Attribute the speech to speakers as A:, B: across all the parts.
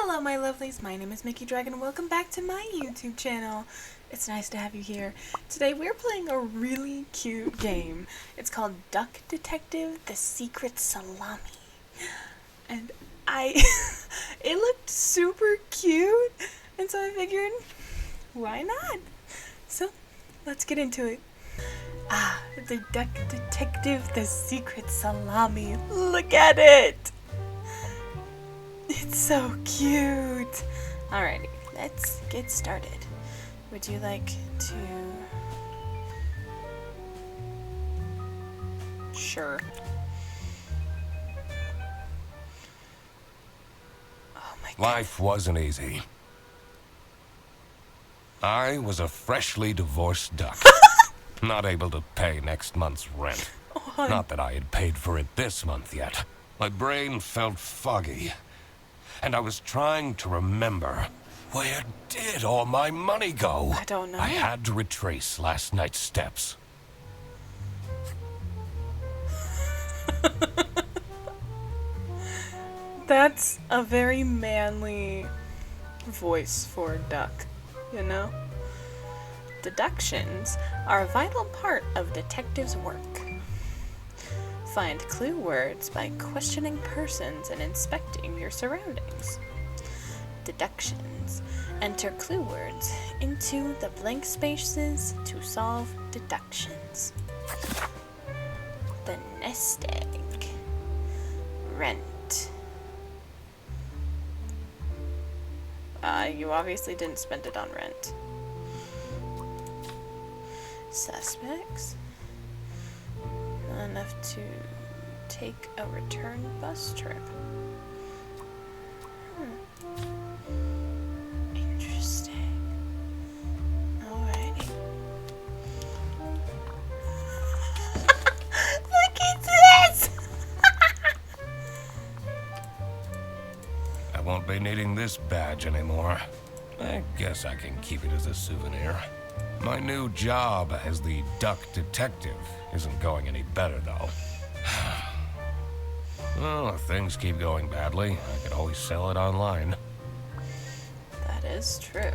A: Hello my lovelies, my name is Mickey Dragon and welcome back to my YouTube channel. It's nice to have you here. Today we're playing a really cute game. It's called Duck Detective: The Secret Salami. And it looked super cute, and so I figured, why not? So, let's get into it. The Duck Detective: The Secret Salami. Look at it! It's so cute. Alrighty, let's get started. Would you like to... Sure. Oh my God.
B: Life wasn't easy. I was a freshly divorced duck, not able to pay next month's rent.
A: Oh,
B: not that I had paid for it this month yet. My brain felt foggy, and I was trying to remember, where did all my money go?
A: I don't know.
B: I had to retrace last night's steps.
A: That's a very manly voice for a duck, you know? Deductions are a vital part of detectives' work. Find clue words by questioning persons and inspecting your surroundings. Deductions. Enter clue words into the blank spaces to solve deductions. The nest egg. Rent. You obviously didn't spend it on rent. Suspects. Not enough to take a return bus trip. Interesting. Alrighty. Look at this!
B: I won't be needing this badge anymore. I guess I can keep it as a souvenir. My new job as the Duck Detective isn't going any better, though. Well, if things keep going badly, I could always sell it online.
A: That is true.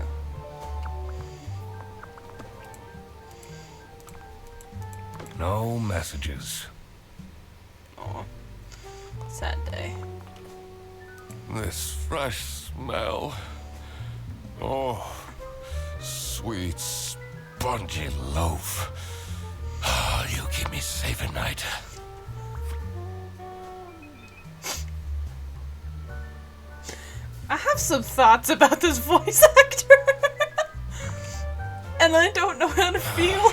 B: No messages.
A: Aw. Sad day.
B: This fresh smell. Oh, sweet, spongy loaf. Oh, you keep me safe at night.
A: I have some thoughts about this voice actor. And I don't know how to feel.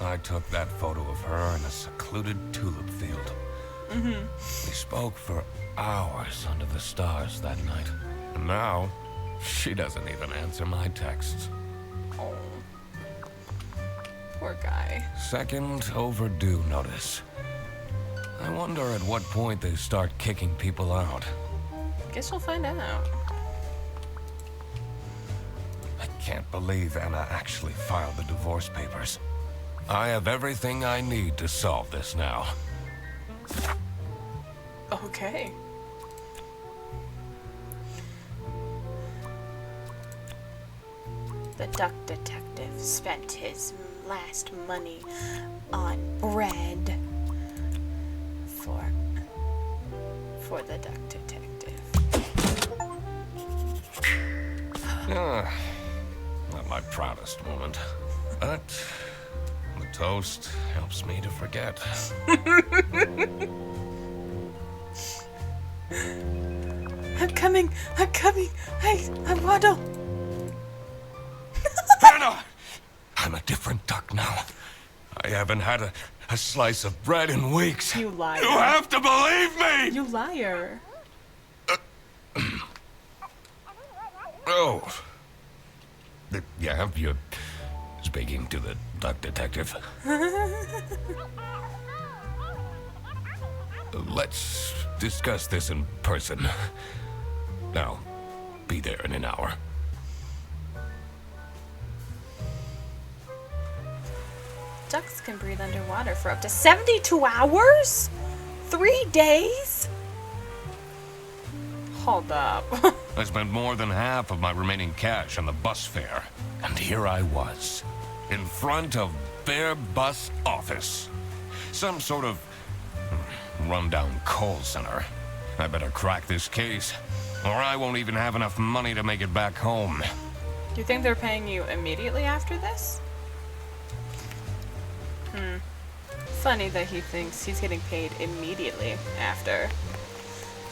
B: I took that photo of her in a secluded tulip field. We spoke for hours under the stars that night. And now, she doesn't even answer my texts.
A: Oh. Poor guy.
B: Second overdue notice. I wonder at what point they start kicking people out.
A: Guess we'll find out.
B: I can't believe Anna actually filed the divorce papers. I have everything I need to solve this now.
A: Okay. The Duck Detective spent his last money on bread for the Duck Detective.
B: Not my proudest moment, but the toast helps me to forget.
A: I'm coming! Hey, I'm Waddle!
B: Anna! I'm a different duck now. I haven't had a slice of bread in weeks.
A: You liar.
B: You have to believe me!
A: You liar.
B: Oh. Yeah, you're speaking to the Duck Detective. Let's discuss this in person. Now, be there in an hour.
A: Ducks can breathe underwater for up to 72 hours? 3 days? Hold up.
B: I spent more than half of my remaining cash on the bus fare. And here I was, in front of their bus office. Some sort of rundown call center. I better crack this case, or I won't even have enough money to make it back home.
A: Do you think they're paying you immediately after this? Funny that he thinks he's getting paid immediately after.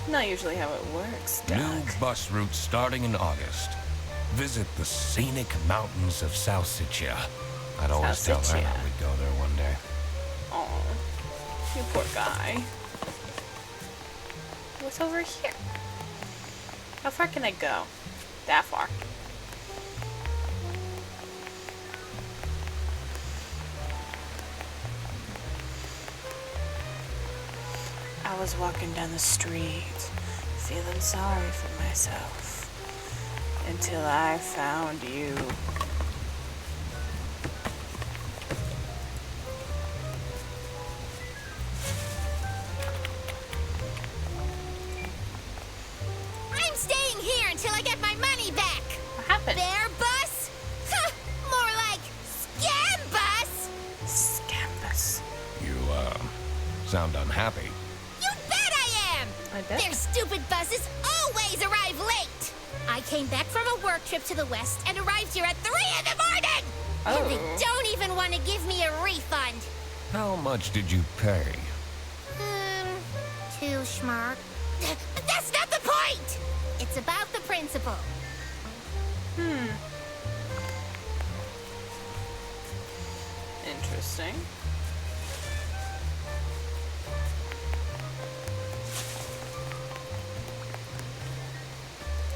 A: Not usually how it works, Doc.
B: New bus route starting in August. Visit the scenic mountains of Salsicha. I'd always tell her that we'd go there one day.
A: Oh, you poor guy. What's over here? How far can I go? That far. I was walking down the street, feeling sorry for myself, until I found you.
C: I'm staying here until I get my money back.
A: What happened?
C: Bear bus? More like scam bus.
A: Scampus.
B: You, sound unhappy.
C: You bet I am.
A: I bet.
C: Their stupid buses always arrive late. I came back from a work trip to the west and arrived here at 3 in the morning. And
A: Oh.
C: they don't even want to give me a refund.
B: How much did you pay?
C: Too smart. But that's not the point. It's about the principle.
A: Interesting.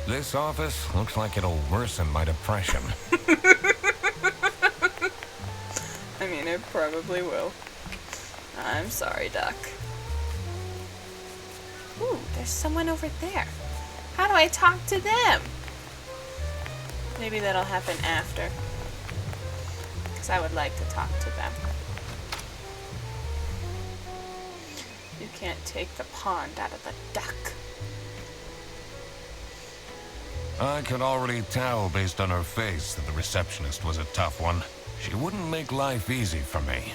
B: This office looks like it'll worsen my depression.
A: I mean, it probably will. I'm sorry, Duck. Ooh, there's someone over there. How do I talk to them? Maybe that'll happen after. Because I would like to talk to them. You can't take the pond out of the duck.
B: I could already tell based on her face that the receptionist was a tough one. She wouldn't make life easy for me.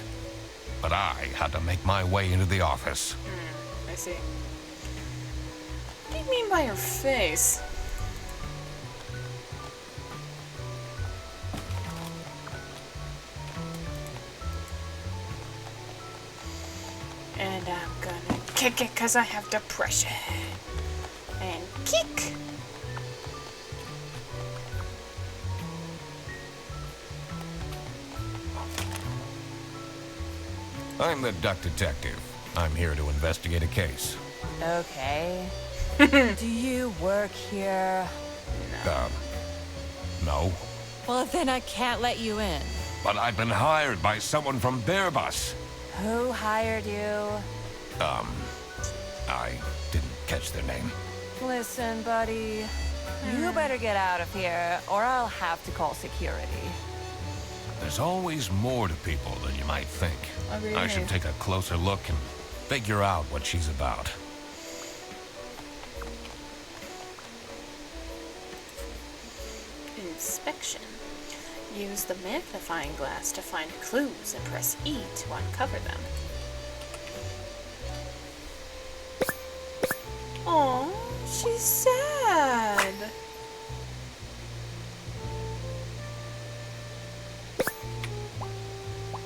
B: But I had to make my way into the office.
A: I see. What do you mean by her face? And I'm gonna kick it because I have depression. And kick.
B: I'm the duck detective. I'm here to investigate a case.
D: Okay. Do you work here?
B: No.
D: Well, then I can't let you in.
B: But I've been hired by someone from their bus.
D: Who hired you?
B: I didn't catch their name.
D: Listen, buddy. You better get out of here, or I'll have to call security.
B: There's always more to people than you might think. I should take a closer look and figure out what she's about.
A: Inspection. Use the magnifying glass to find clues and press E to uncover them. Aw, she's sad.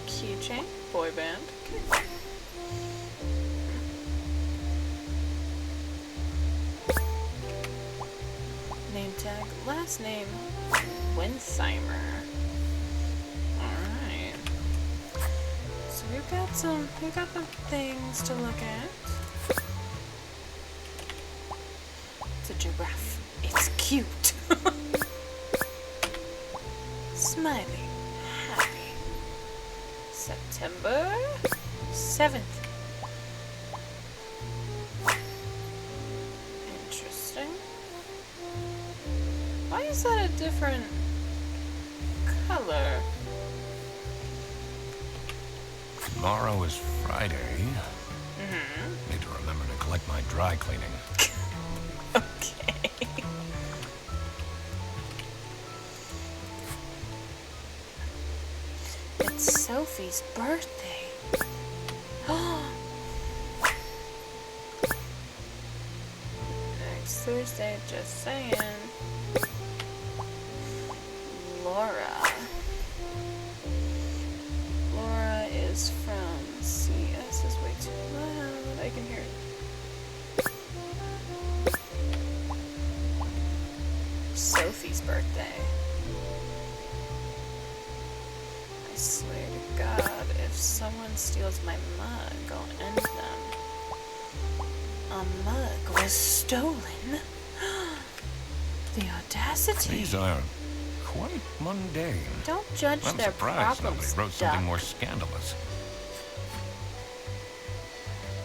A: Keychain, boy band. Okay. Name tag, last name, Winsheimer. Alright. So we've got the things to look at. It's a giraffe. It's cute. Smiley. Happy. September 7th. Interesting. Why is that a different color?
B: Tomorrow is Friday. Need to remember to collect my dry cleaning.
A: Okay. It's Sophie's birthday. Next Thursday, just saying. Laura. Laura is from CS is way too loud. I can hear it. Sophie's birthday. I swear to God, if someone steals my mug, I'll end them. A mug was stolen? The audacity.
B: These are quite mundane.
A: Don't judge
B: I'm
A: their
B: surprised nobody
A: problems,
B: wrote something
A: Duck.
B: more scandalous.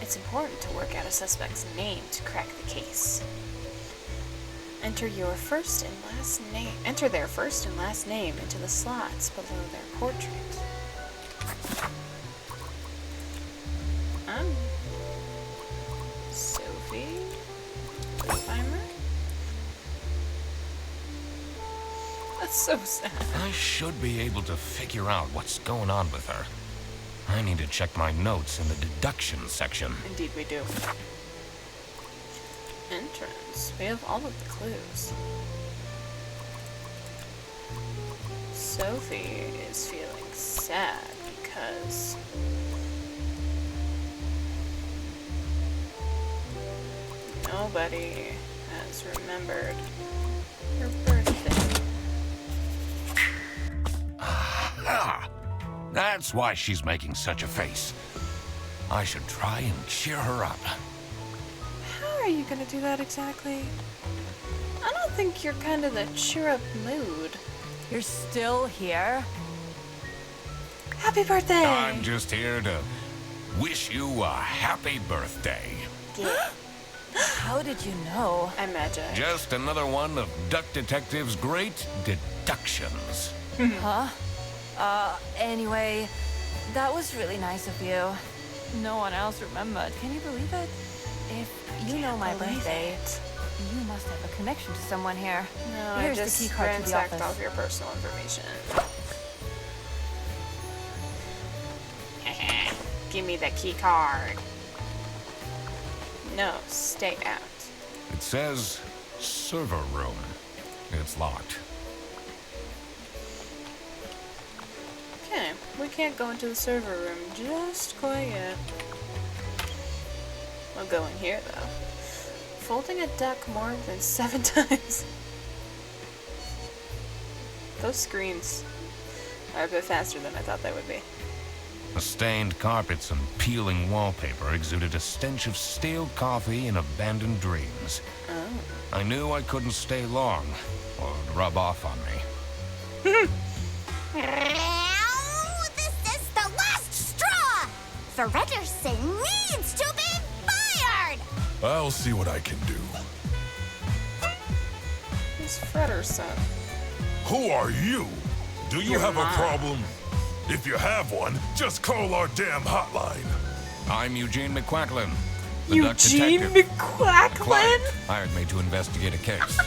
A: It's important to work out a suspect's name to crack the case. Enter their first and last name into the slots below their portrait. Sophie Timer? That's so sad.
B: I should be able to figure out what's going on with her. I need to check my notes in the deduction section.
A: Indeed we do. Entrance. We have all of the clues. Sophie is feeling sad because nobody has remembered her birthday.
B: Ah, that's why she's making such a face. I should try and cheer her up.
A: How are you gonna do that exactly? I don't think you're kind of the cheer up mood.
D: You're still here?
A: Happy birthday!
B: I'm just here to wish you a happy birthday.
A: Yeah,
D: How did you know?
A: I'm Magi.
B: Just another one of Duck Detective's great deductions.
D: Huh? Anyway, that was really nice of you. No one else remembered. Can you believe it? If you know my
A: Believe
D: birthday,
A: it.
D: you must have a connection to someone here.
A: No,
D: Here's
A: I
D: the
A: just
D: key card to the
A: ransacked
D: office.
A: all of your personal information. Give me the key card. No, stay out.
B: It says server room. It's locked.
A: Okay, we can't go into the server room just quite yet. We'll go in here though. Folding a duck more than 7 times. Those screens are a bit faster than I thought they would be.
B: The stained carpets and peeling wallpaper exuded a stench of stale coffee and abandoned dreams.
A: Oh.
B: I knew I couldn't stay long, or it'd rub off on me.
C: Now, this is the last straw! Fredderson needs to be fired!
E: I'll see what I can do.
A: Who's Frederson?
E: Who are you? Do you
A: Your
E: have
A: mom.
E: a problem? If you have one, just call our damn hotline.
B: I'm Eugene McQuacklin, the Duck
A: Eugene
B: Detective.
A: McQuacklin?
B: Client hired me to investigate a case.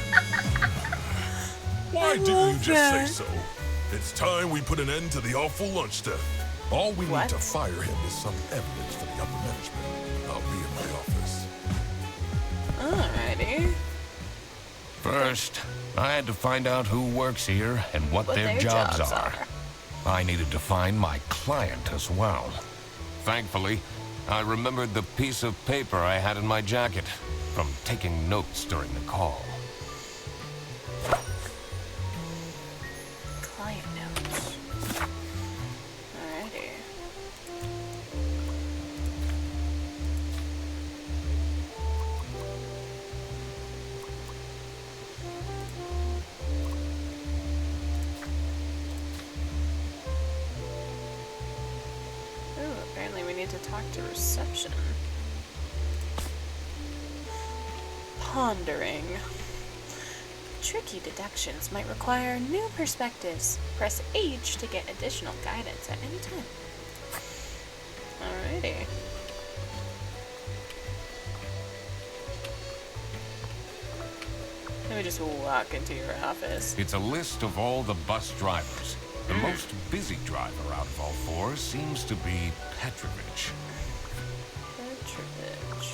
E: Why didn't you
A: love
E: just
A: that.
E: say so? It's time we put an end to the awful lunch death. All we
A: What?
E: need to fire him is some evidence for the upper management. I'll be in my office.
A: Alrighty.
B: First, I had to find out who works here and what their jobs are. I needed to find my client as well. Thankfully, I remembered the piece of paper I had in my jacket from taking notes during the call.
A: Client notes. Alrighty. Ooh, apparently we need to talk to reception. Pondering. Tricky deductions might require new perspectives. Press H to get additional guidance at any time. Alrighty. me just walk into your office.
B: It's a list of all the bus drivers. The most busy driver out of all four seems to be Petrovich.
A: Petrovich.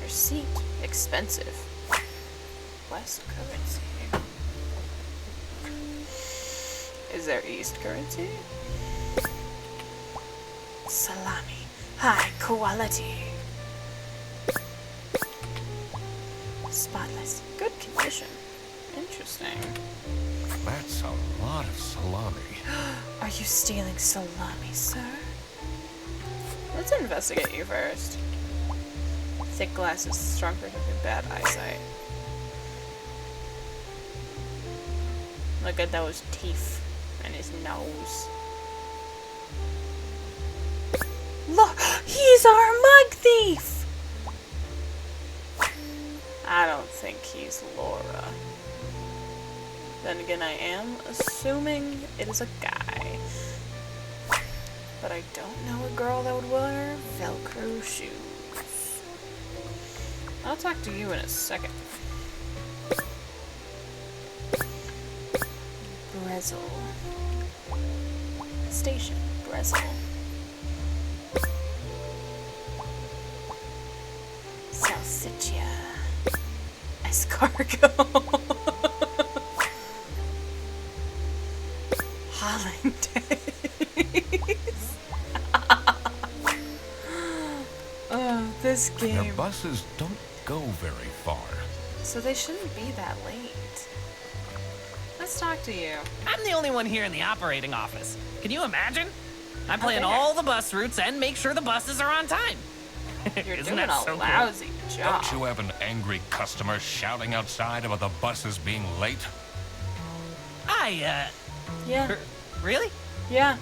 A: Receipt. Expensive. West currency. Is there East currency? Salami. High quality. Spotless. Good condition. Interesting.
B: That's a lot of salami.
A: Are you stealing salami, sir? Let's investigate you first. Thick glasses, strong perception, bad eyesight. Look at those teeth and his nose. Look, he's our mug thief! I don't think he's Laura. Then again, I am assuming it is a guy. But I don't know a girl that would wear Velcro shoes. I'll talk to you in a second. Brezel. Station. Brezel. Salsiccia. Escargot. Hollandaise. Oh, this game.
B: Their buses don't go very far.
A: So they shouldn't be that late. Let's talk to you.
F: I'm the only one here in the operating office. Can you imagine? I plan
A: there.
F: all the bus routes and make sure the buses are on time.
A: You're
F: Isn't
A: doing
F: that
A: a
F: so cool?
A: lousy job.
B: Don't you have an angry customer shouting outside about the buses being late?
A: Yeah.
F: Really?
A: Yeah.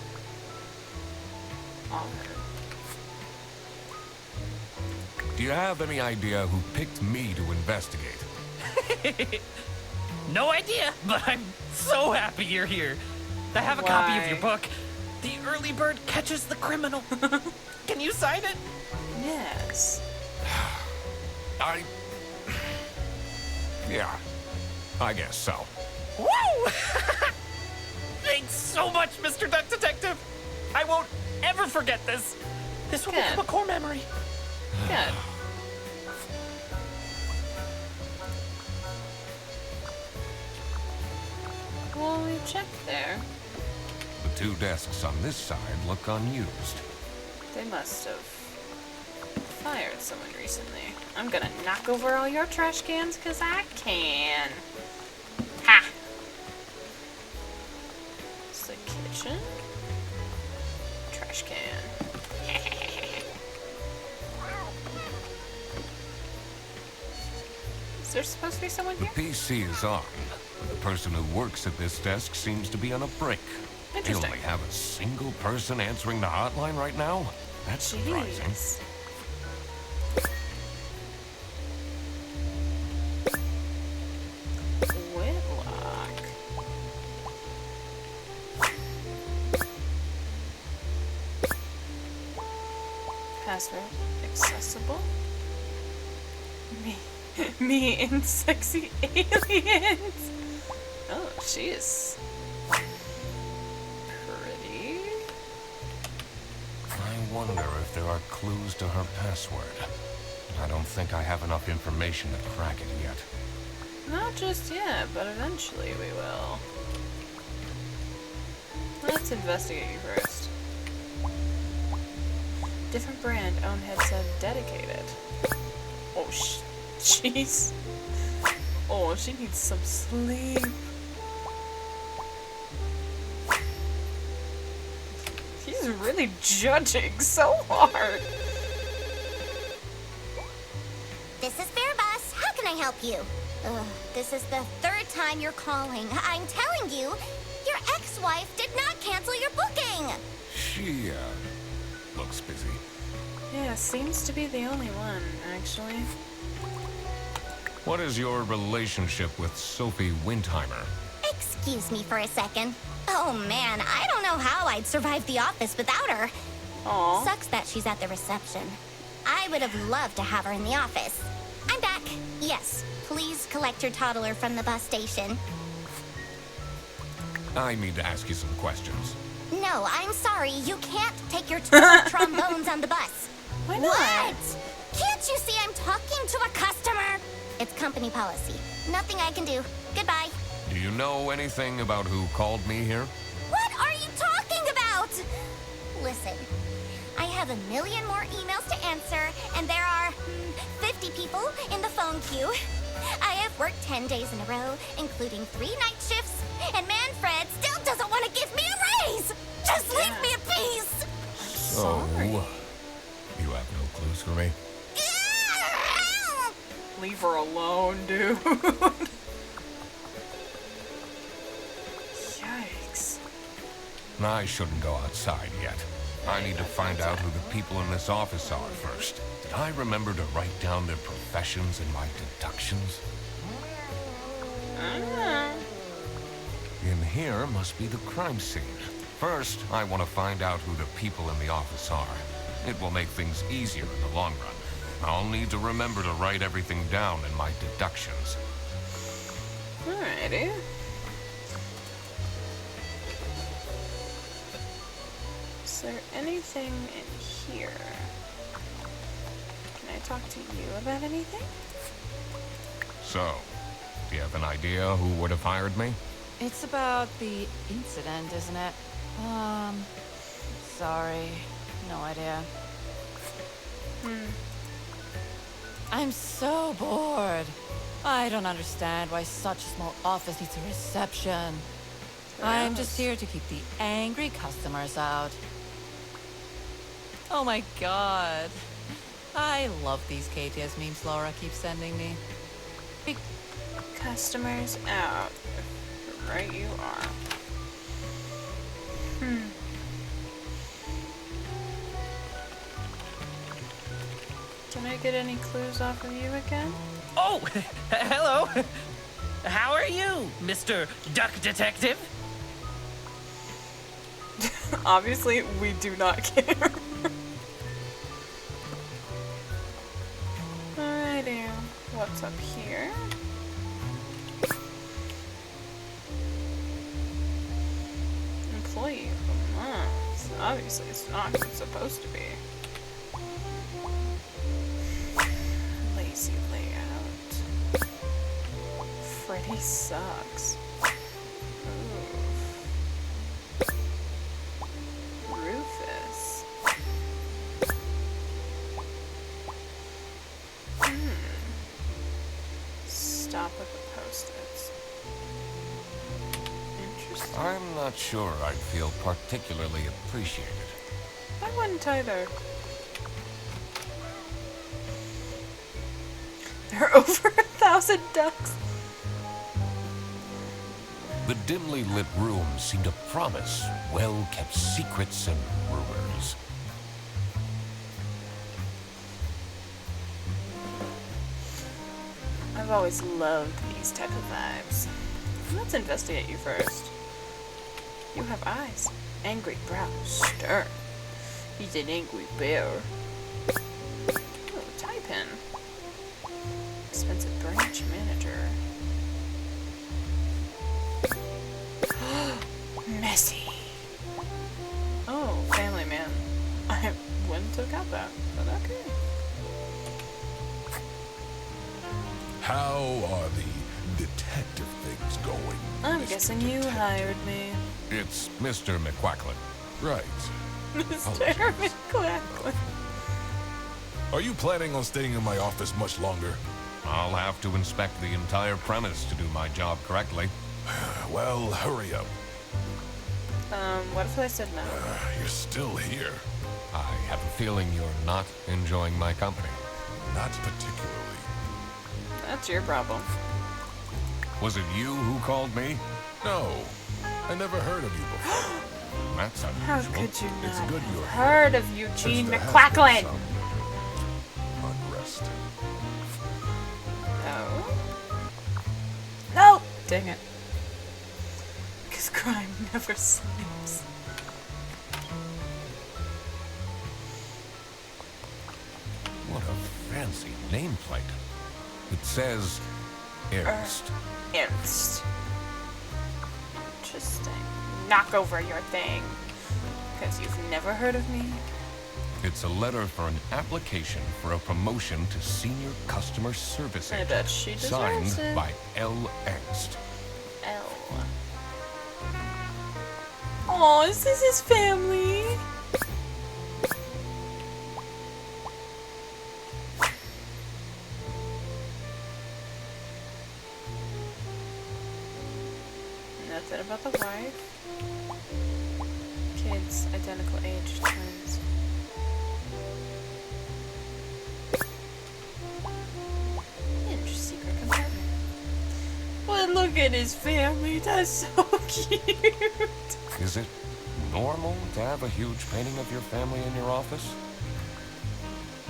B: Do you have any idea who picked me to investigate?
F: No idea, but I'm so happy you're here. I have a copy of your
A: Why?
F: book. The Early Bird Catches the Criminal. Can you sign it?
A: Yes.
B: Yeah, I guess so.
F: Woo! Thanks so much, Mr. Duck Detective. I won't ever forget this. This will
A: Good.
F: become a core memory.
A: Good. Well, we checked there.
B: The two desks on this side look unused.
A: They must have fired someone recently. I'm gonna knock over all your trash cans because I can. Ha! It's the kitchen. Trash can. Is there supposed to be someone
B: The
A: here?
B: PC is on. The person who works at this desk seems to be on a break. They
A: Interesting.
B: only have a single person answering the hotline right now? That's surprising.
A: Jeez. Whitlock. Password accessible. Me and sexy aliens. Oh, she is pretty.
B: I wonder if there are clues to her password. I don't think I have enough information to crack it yet.
A: Not just yet, but eventually we will. Let's investigate you first. Different brand, own headset, dedicated. Oh, jeez. Oh, she needs some sleep. He's really judging so hard.
C: This is Bear Bus. How can I help you? This is the third time you're calling. I'm telling you, your ex-wife did not cancel your booking.
B: She, looks busy.
A: Yeah, seems to be the only one, actually.
B: What is your relationship with Sophie Windheimer?
C: Excuse me for a second. Oh man, I don't know how I'd survive the office without her.
A: Aw.
C: Sucks that she's at the reception. I would have loved to have her in the office. Yes, please collect your toddler from the bus station.
B: I need to ask you some questions.
C: No, I'm sorry. You can't take your toy trombones on the bus.
A: Why not?
C: What? Can't you see I'm talking to a customer? It's company policy. Nothing I can do. Goodbye.
B: Do you know anything about who called me here?
C: What are you talking about? Listen, I have a million more emails to answer, and there are 50 people in the phone queue. I have worked 10 days in a row, including 3 night shifts, and Manfred still doesn't want to give me a raise! Just leave me in peace!
A: Sorry.
B: You have no clues for me?
A: Leave her alone, dude. Yikes.
B: I shouldn't go outside yet. I need to find out who the people in this office are first. Did I remember to write down their professions in my deductions? In here must be the crime scene. First, I want to find out who the people in the office are. It will make things easier in the long run. I'll need to remember to write everything down in my deductions.
A: Alrighty. Is there anything in here? Can I talk to you about anything?
B: So, do you have an idea who would have hired me?
D: It's about the incident, isn't it? Sorry. No idea. I'm so bored. I don't understand why such a small office needs a reception. I'm just here to keep the angry customers out. Oh my god. I love these KTS memes Laura keeps sending me.
A: Customers out. Right you are. Can I get any clues off of you again?
F: Oh, hello. How are you, Mr. Duck Detective?
A: Obviously, we do not care. Alrighty, what's up here? Employee of the month. Obviously, it's not what it's supposed to be. Lazy layout. Freddy sucks. Rufus. Stop at the post-its. Interesting.
B: I'm not sure I'd feel particularly appreciated.
A: I wouldn't either. There are over 1,000 ducks.
B: The dimly lit rooms seem to promise well-kept secrets and rumors.
A: I've always loved these type of vibes. Let's investigate you first. You have eyes, angry brow, stern. He's an angry bear. Oh, tie pin. Expensive branch manager. Messy. Oh, family man. I wouldn't have got that, but okay.
E: How are the detective things going?
A: I'm
E: Mr.
A: guessing you
E: Detective?
A: hired me.
B: It's Mr. McQuacklin.
E: Right.
A: Mr. McQuacklin.
E: Are you planning on staying in my office much longer?
B: I'll have to inspect the entire premise to do my job correctly.
E: Well, hurry up.
A: What if I said no?
E: You're still here.
B: I have a feeling you're not enjoying my company.
E: Not particularly.
A: That's your problem.
B: Was it you who called me?
E: No, I never heard of you before.
B: That's
A: How
B: unusual.
A: could you
E: It's
A: not
E: good
A: have
E: you're
A: heard of
E: Since
A: Eugene
E: there has
A: McQuacklin?
E: been some unrest.
A: No. No! Dang it. Because crime never sleeps.
B: What a fancy nameplate. It says Ernst.
A: Ernst. Interesting. Knock over your thing. Because you've never heard of me.
B: It's a letter for an application for a promotion to senior customer service
A: I
B: agent.
A: bet she deserves
B: Signed
A: it.
B: by L. Ernst.
A: L. Oh, is this his family? Nothing about the wife. Kids, identical age, twins. In secret compartment. But look at his family, that's so cute.
B: Is it normal to have a huge painting of your family in your office?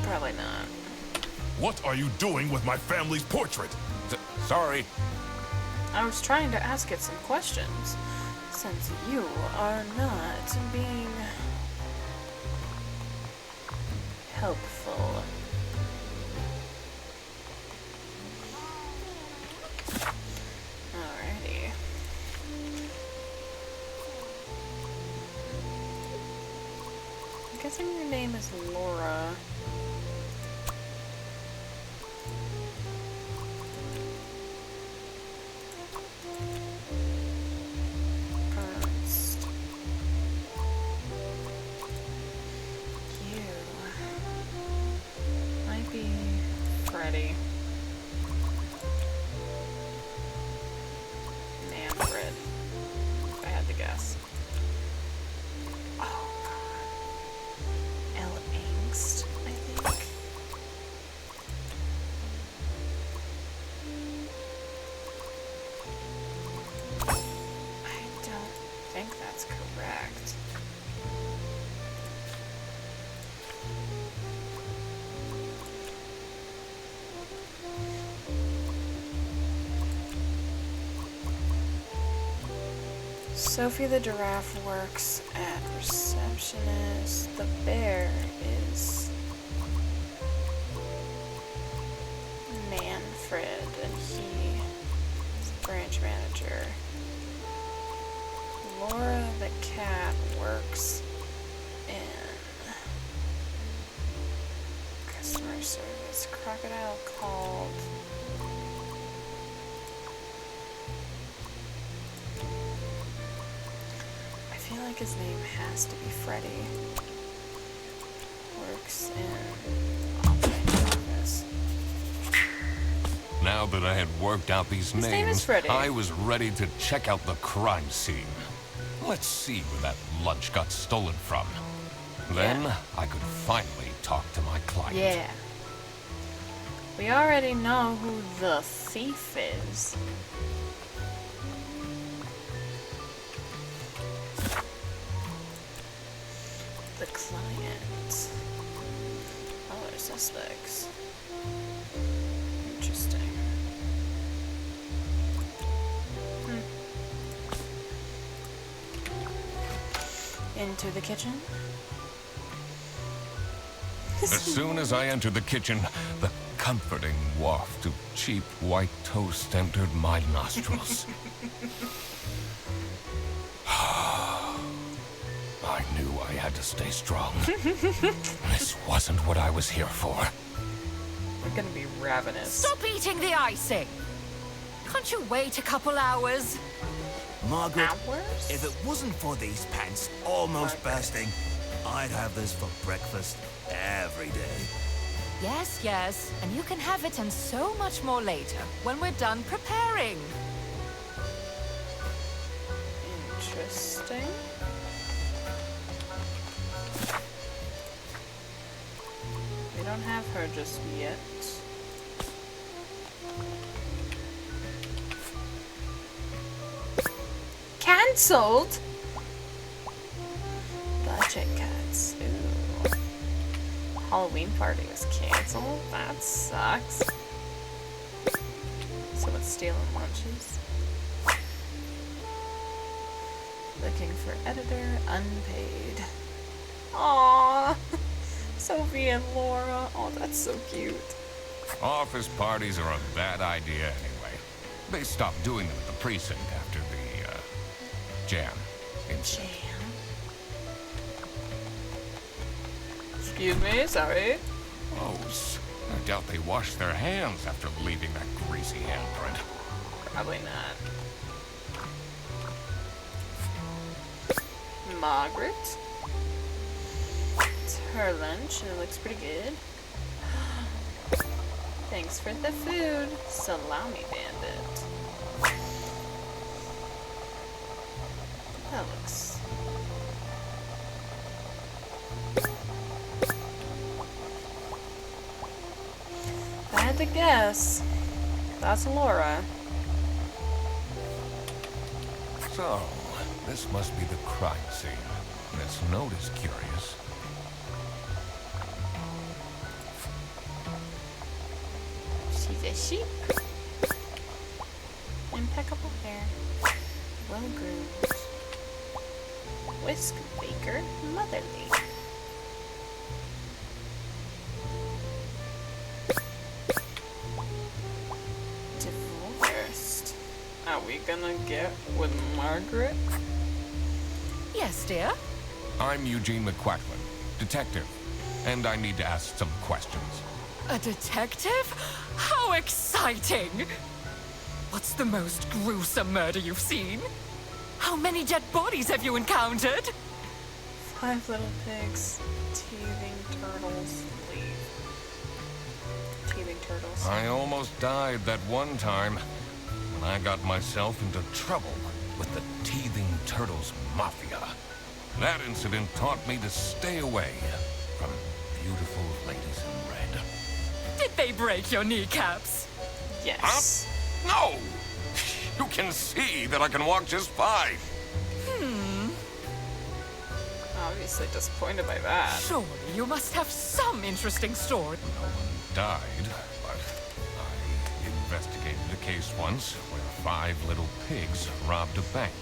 A: Probably not.
E: What are you doing with my family's portrait?
B: Sorry.
A: I was trying to ask it some questions, since you are not being helpful. Alrighty. I'm guessing your name is Laura. Ernst. You might be Freddy. Manfred. If I had to guess. Oh god. L. Angst, I think. I don't think that's correct. Sophie the giraffe works at receptionist. The bear is Manfred, and he is branch manager. Laura the cat works in customer service. Crocodile called. I feel like his name has to be Freddy. Works in office.
B: Now that I had worked out these
A: His name is
B: names,
A: Freddy.
B: I was ready to check out the crime scene. Let's see where that lunch got stolen from. Then
A: Yeah.
B: I could finally talk to my client.
A: Yeah. We already know who the thief is. The client. Other suspects. Interesting. Into the kitchen.
B: As soon as I entered the kitchen, the comforting waft of cheap white toast entered my nostrils. I knew I had to stay strong. This wasn't what I was here for.
A: We're gonna be ravenous.
D: Stop eating the icing! Can't you wait a couple hours?
G: Margaret,
A: Hours?
G: if it wasn't for these pants almost bursting, I'd have this for breakfast every day.
D: Yes, yes, and you can have it and so much more later when we're done preparing.
A: Interesting. We don't have her just yet. Cancelled? Budget cuts. Ooh. Halloween party is canceled? That sucks. Someone's stealing lunches. Looking for editor, unpaid. Aww. Sophie and Laura. Oh, that's so cute.
B: Office parties are a bad idea anyway. They stopped doing them at the precinct after the, jam incident.
A: Jam. Excuse me, sorry.
B: Gross. I doubt they washed their hands after leaving that greasy handprint.
A: Probably not. Margaret. It's her lunch and it looks pretty good. Thanks for the food, Salami Bandit. That looks... If I had to guess, that's Laura.
B: So, this must be the crime scene. This note is curious.
A: She's a sheep. Impeccable hair. Well groomed. Whisk baker. Motherly. Divorced. Are we gonna get with Margaret?
D: Yes, dear?
B: I'm Eugene McQuacklin, detective, and I need to ask some questions.
D: A detective? How exciting! What's the most gruesome murder you've seen? How many dead bodies have you encountered?
A: 5 little pigs. Teething turtles. Leave. Teething turtles.
B: I almost died that one time when I got myself into trouble with the Teething Turtles Mafia. That incident taught me to stay away from beautiful ladies in red.
D: Did they break your kneecaps?
A: Yes.
B: No! You can see that I can walk just fine.
A: Obviously disappointed by that.
D: Surely you must have some interesting story.
B: No one died, but I investigated a case once where 5 little pigs robbed a bank.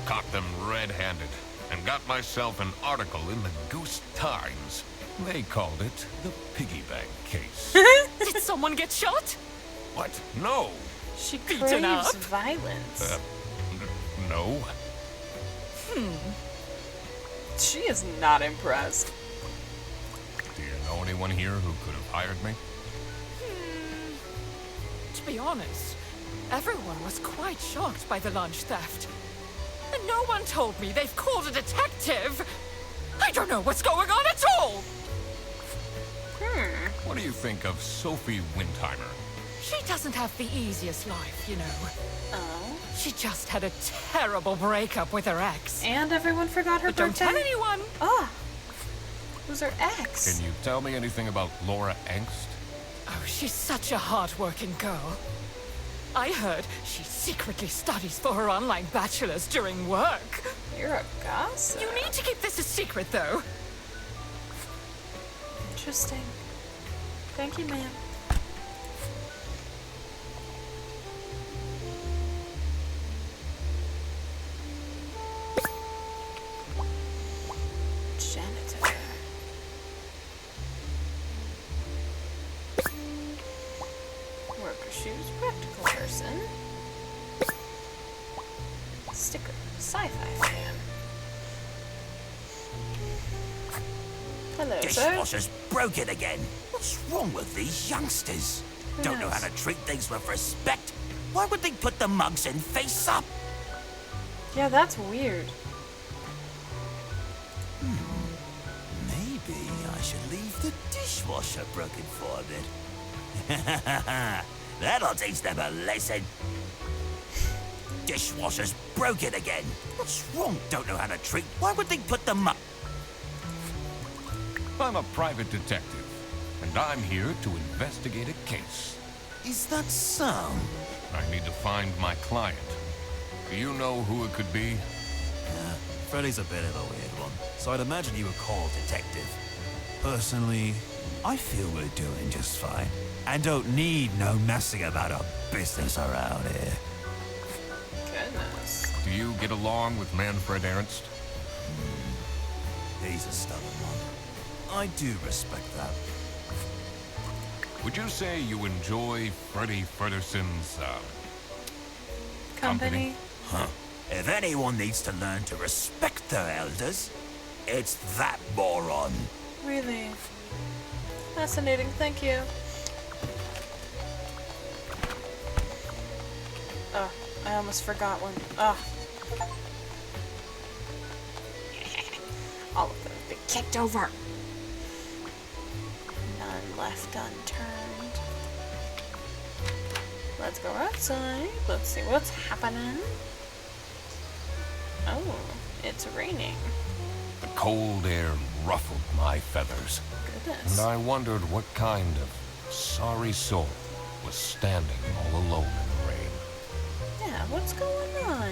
B: Caught them red-handed and got myself an article in the Goose Times. They called it the piggy bank case.
D: Did someone get shot?
B: What? No.
A: She
D: Beaten up?
A: craves violence.
B: No.
A: She is not impressed.
B: Do you know anyone here who could have hired me?
D: To be honest, everyone was quite shocked by the lunch theft. And no one told me they've called a detective. I don't know what's going on at all.
B: What do you think of Sophie Windheimer?
D: She doesn't have the easiest life, you know.
A: Oh.
D: She just had a terrible breakup with her ex.
A: And everyone forgot her
D: But don't
A: birthday?
D: tell anyone.
A: Ah. Who's her ex?
B: Can you tell me anything about Laura Angst?
D: Oh, she's such a hard-working girl. I heard she secretly studies for her online bachelor's during work.
A: You're a gossip.
D: You need to keep this a secret, though.
A: Interesting. Thank you, ma'am. Janitor. Worker shoes, practical person. Sticker, sci-fi fan. Hello, sir.
G: Dishwasher's broken again. What's wrong with these youngsters?
A: Who
G: Don't know
A: knows?
G: how to treat things with respect. Why would they put the mugs in face up?
A: Yeah, that's weird.
G: Maybe I should leave the dishwasher broken for a bit. That'll teach them a lesson. Dishwasher's broken again. What's wrong? Don't know how to treat. Why would they put the mug?
B: I'm a private detective, and I'm here to investigate a case.
G: Is that so?
B: I need to find my client. Do you know who it could be?
H: Freddy's a bit of a weird one, so I'd imagine you were called detective. Personally, I feel we're doing just fine. And don't need no messing about our business around here.
A: Goodness.
B: Do you get along with Manfred Ernst?
H: He's a stubborn one. I do respect that.
B: Would you say you enjoy Freddy Frederson's,
A: Company?
G: Huh. If anyone needs to learn to respect their elders, it's that moron.
A: Really? Fascinating, thank you. Oh, I almost forgot one. Oh. All of them have been kicked over. None left unturned. Let's go outside. Let's see what's happening. Oh, it's raining.
B: the cold air ruffled my feathers.
A: Goodness.
B: And I wondered what kind of sorry soul was standing all alone in the rain.
A: Yeah, what's going on?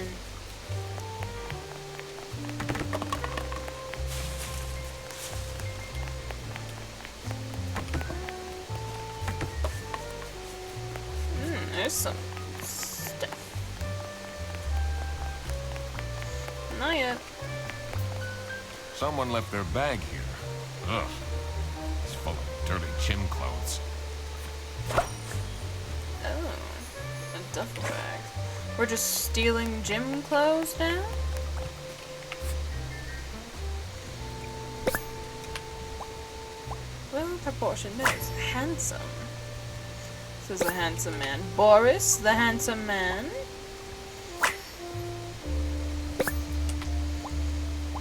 A: There's some stuff. Not yet.
B: Someone left their bag here. Ugh. It's full of dirty gym clothes.
A: Oh, a duffel bag. We're just stealing gym clothes now? Well proportioned nose. Handsome. This is a handsome man. Boris, the handsome man.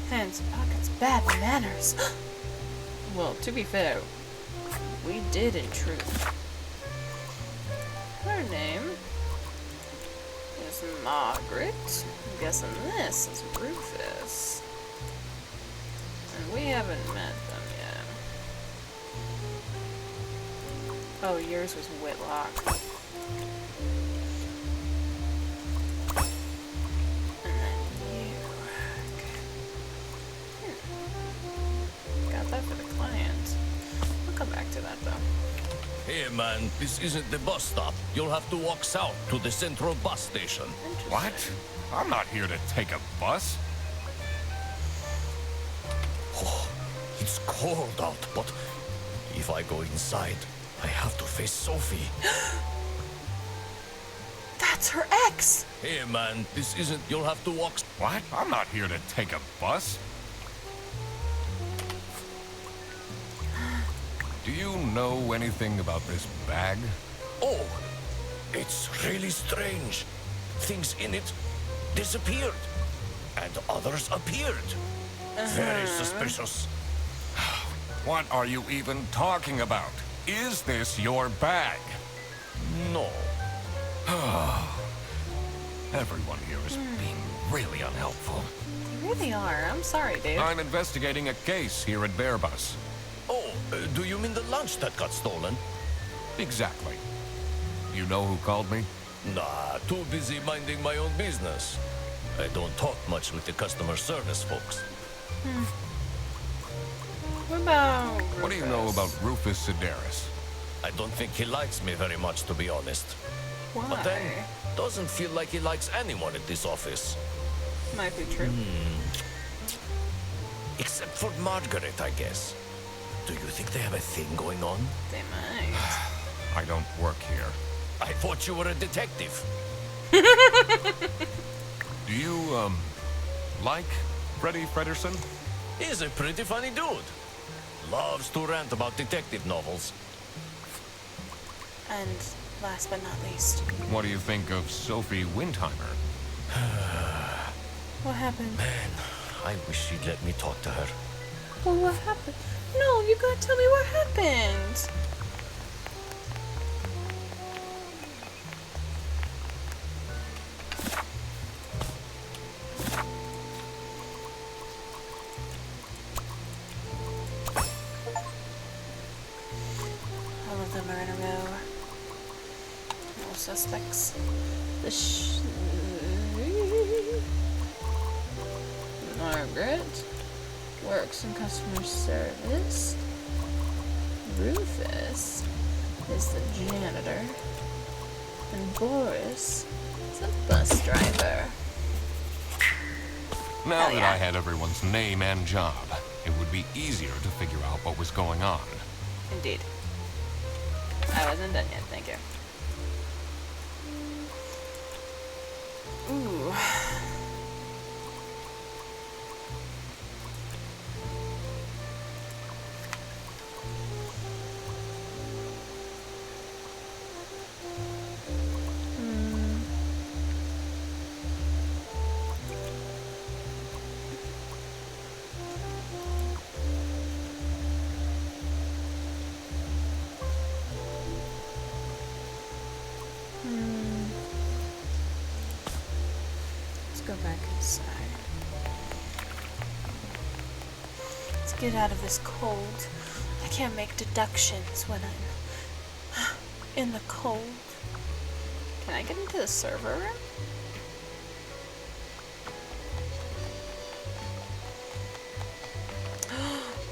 A: Hands, pockets, bad manners. Well, to be fair, we did in truth. Her name is Margaret. I'm guessing this is Rufus. And we haven't met them yet. Oh, yours was Whitlock. And then you. Got that for the client. We'll come back to that though.
I: Hey man, this isn't the bus stop. You'll have to walk south to the central bus station.
B: What? I'm not here to take a bus.
I: Oh, it's cold out, but if I go inside, I have to face Sophie.
A: That's her ex!
I: Hey man, this isn't... You'll have to walk...
B: What? I'm not here to take a bus. Do you know anything about this bag?
I: Oh, it's really strange. Things in it disappeared, and others appeared. Very suspicious.
B: What are you even talking about? Is this your bag?
I: No.
B: Everyone here is being really unhelpful.
A: You really are. I'm sorry, dude.
B: I'm investigating a case here at Bearbus.
I: Oh, do you mean the lunch that got stolen?
B: Exactly. You know who called me?
I: Nah, too busy minding my own business. I don't talk much with the customer service folks.
A: What about Rufus?
B: What do you know about Rufus Sedaris?
I: I don't think he likes me very much, to be honest.
A: Why?
I: But then, doesn't feel like he likes anyone at this office.
A: Might be true.
I: Except for Margaret, I guess. Do you think they have a thing going on?
A: They might.
B: I don't work here.
I: I thought you were a detective.
B: Do you, like Freddy Frederson?
I: He's a pretty funny dude. Loves to rant about detective novels.
A: And last but not least,
B: What do you think of Sophie Windheimer?
A: what happened?
I: Man, I wish she'd let me talk to her.
A: Well, what happened? No, you gotta tell me what happened. All of them are in a row. No suspects. Margaret works in customer service. Rufus is the janitor. And Boris is a bus driver.
B: Now
A: Oh,
B: that
A: yeah.
B: I had everyone's name and job, it would be easier to figure out what was going on.
A: Indeed. I wasn't done yet, thank you. Ooh. Let's go back inside. Let's get out of this cold. I can't make deductions when I'm in the cold. Can I get into the server room?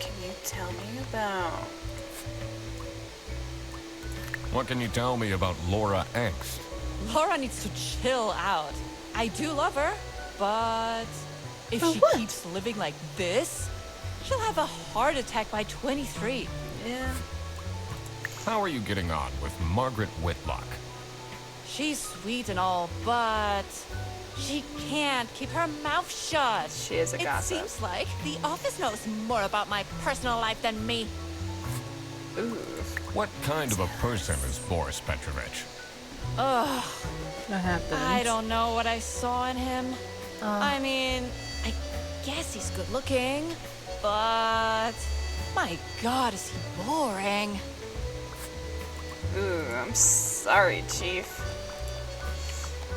A: Can you tell me about...
B: What can you tell me about Laura Angst?
D: Laura needs to chill out. I do love her, but if
A: For
D: she
A: what?
D: keeps living like this, she'll have a heart attack by 23.
A: Yeah.
B: How are you getting on with Margaret Whitlock?
D: She's sweet and all, but she can't keep her mouth shut.
A: She is a
D: It
A: gossip.
D: seems like the office knows more about my personal life than me.
A: Ooh.
B: What kind of a person is Boris Petrovich?
D: Ugh,
A: What happened?
D: I don't know what I saw in him. I mean, I guess he's good looking, but my God, is he boring.
A: Ooh, I'm sorry, Chief.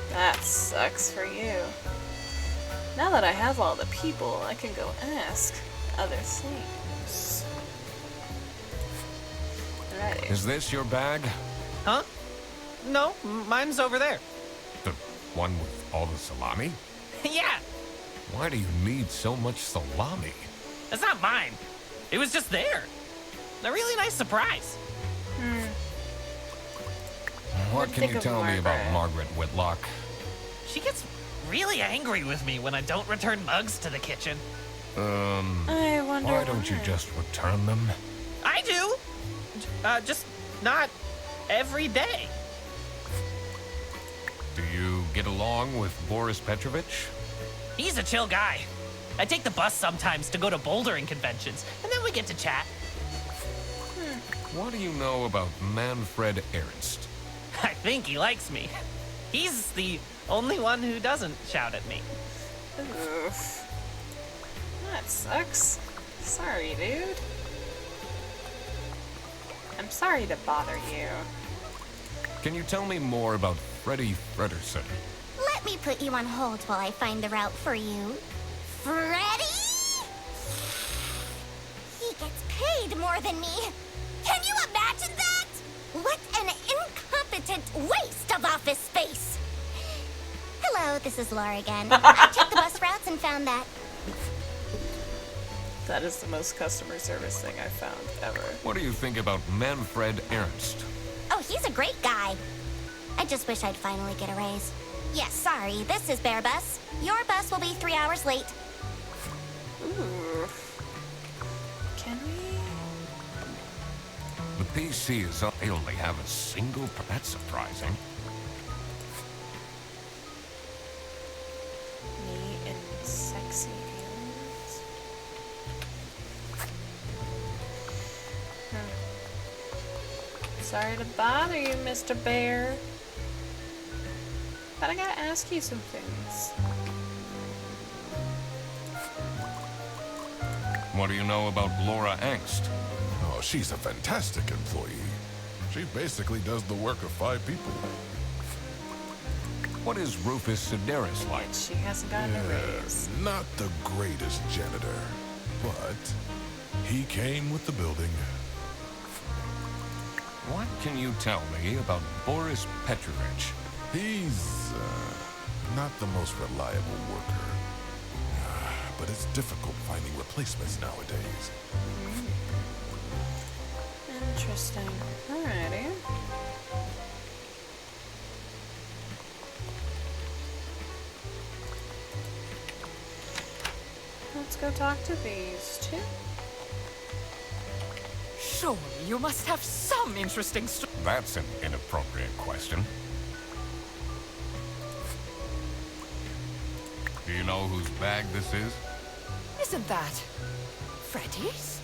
A: That sucks for you. Now that I have all the people, I can go ask other things. Alrighty.
B: Is this your bag?
F: Huh? No, mine's over there.
B: The one with all the salami?
F: Yeah,
B: Why do you need so much salami?
F: it's not mine. It was just there. A really nice surprise.
B: What
A: I'd
B: can
A: think
B: you
A: of
B: tell me about
A: Margaret.
B: Margaret Whitlock?
F: She gets really angry with me when I don't return mugs to the kitchen.
A: I wonder
B: Why don't you just return them?
F: I do. Just not every day.
B: Do you get along with Boris Petrovich?
F: He's a chill guy. I take the bus sometimes to go to bouldering conventions, and then we get to chat.
B: What do you know about Manfred Ernst?
F: I think he likes me. He's the only one who doesn't shout at me.
A: Oof. That sucks. Sorry, dude. I'm sorry to bother you.
B: Can you tell me more about Freddie Frederson?
C: Let me put you on hold while I find the route for you. Freddy? He gets paid more than me. Can you imagine that? What an incompetent waste of office space. Hello, this is Laura again. I checked the bus routes and found that.
A: That is the most customer service thing I've found ever.
B: What do you think about Manfred Ernst?
C: Oh, he's a great guy. I just wish I'd finally get a raise. Yes, sorry, this is Bear Bus. Your bus will be 3 hours late.
A: Ooh. Can we?
B: The PC is up. They only have a single. That's surprising.
A: Me and sexy aliens? Sorry to bother you, Mr. Bear. But I gotta ask you some things.
B: What do you know about Laura Angst?
E: Oh, she's a fantastic employee. She basically does the work of 5 people.
B: What is Rufus Sedaris like?
A: And she hasn't gotten a raise.
E: Not the greatest janitor, but he came with the building.
B: What can you tell me about Boris Petrovich?
E: He's not the most reliable worker. But it's difficult finding replacements nowadays.
A: Interesting. Alrighty. Let's go talk to these two.
F: Surely you must have some interesting story.
B: That's an inappropriate question. Do you know whose bag this is?
F: Isn't that Freddy's?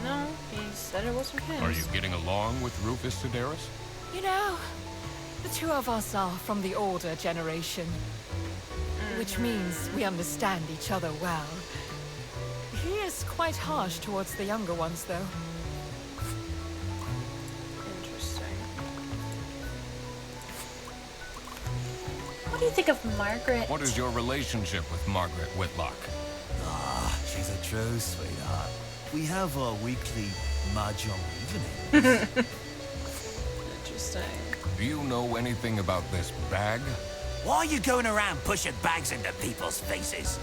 A: No, he said it wasn't his.
B: Are you getting along with Rufus Sedaris?
F: You know, the two of us are from the older generation. Which means we understand each other well. He is quite harsh towards the younger ones, though.
A: Interesting. What do you think of Margaret?
B: What is your relationship with Margaret Whitlock?
G: Ah, she's a true sweetheart. We have our weekly mahjong evenings.
A: Interesting.
B: Do you know anything about this bag?
G: Why are you going around pushing bags into people's faces?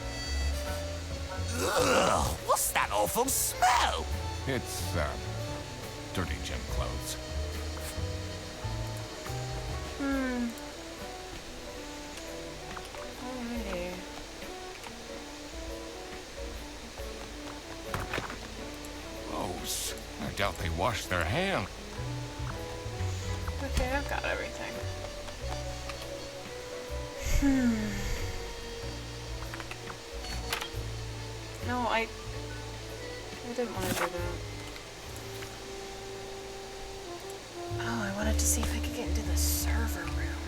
G: Ugh, what's that awful smell?
B: It's, dirty gym clothes.
A: Alrighty.
B: Gross. I doubt they washed their hands.
A: Okay, I've got everything. No, I didn't want to do that. Oh, I wanted to see if I could get into the server room.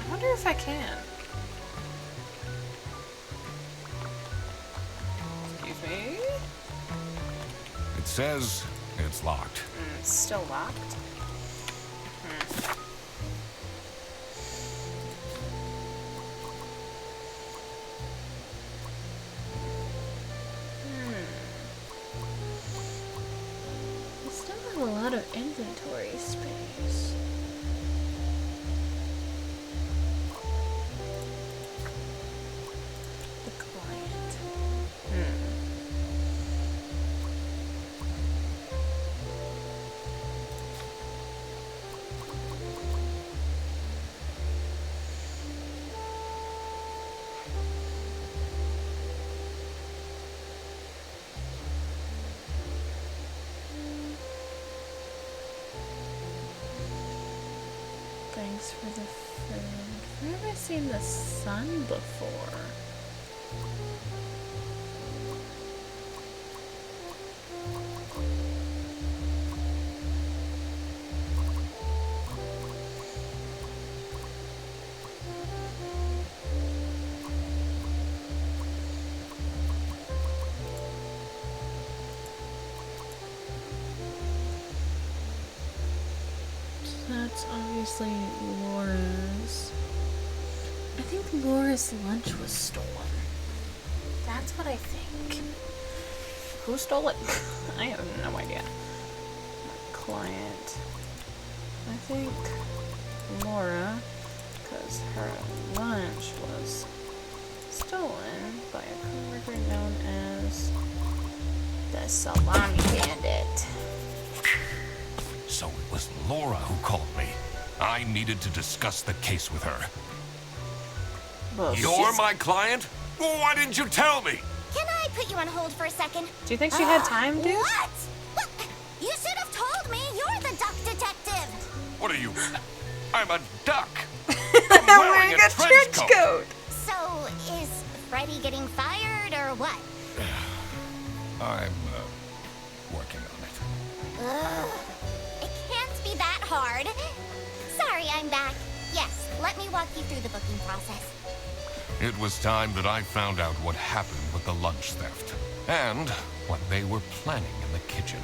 A: I wonder if I can. Excuse me?
B: It says it's locked.
A: It's still locked. We still have a lot of inventory space. The client. Thanks for the food. Where have I seen the sun before? That's obviously Laura's. I think Laura's lunch was stolen. That's what I think. Who stole it? I have no idea. My client. I think Laura, because her lunch was stolen by a coworker known as the Salami Bandit.
B: So it was Laura who called me. I needed to discuss the case with her.
A: Well,
B: You're my client? Why didn't you tell me?
C: Can I put you on hold for a second?
A: Do you think she had time, dude?
C: What? What? You should have told me. You're the duck detective.
B: What are you? I'm a duck.
A: I'm wearing a trench coat.
C: So, is Freddy getting fired or what?
B: I'm, working on it.
C: Ugh. It can't be that hard. Sorry, I'm back. Yes, let me walk you through the booking process.
B: It was time that I found out what happened with the lunch theft. And what they were planning in the kitchen.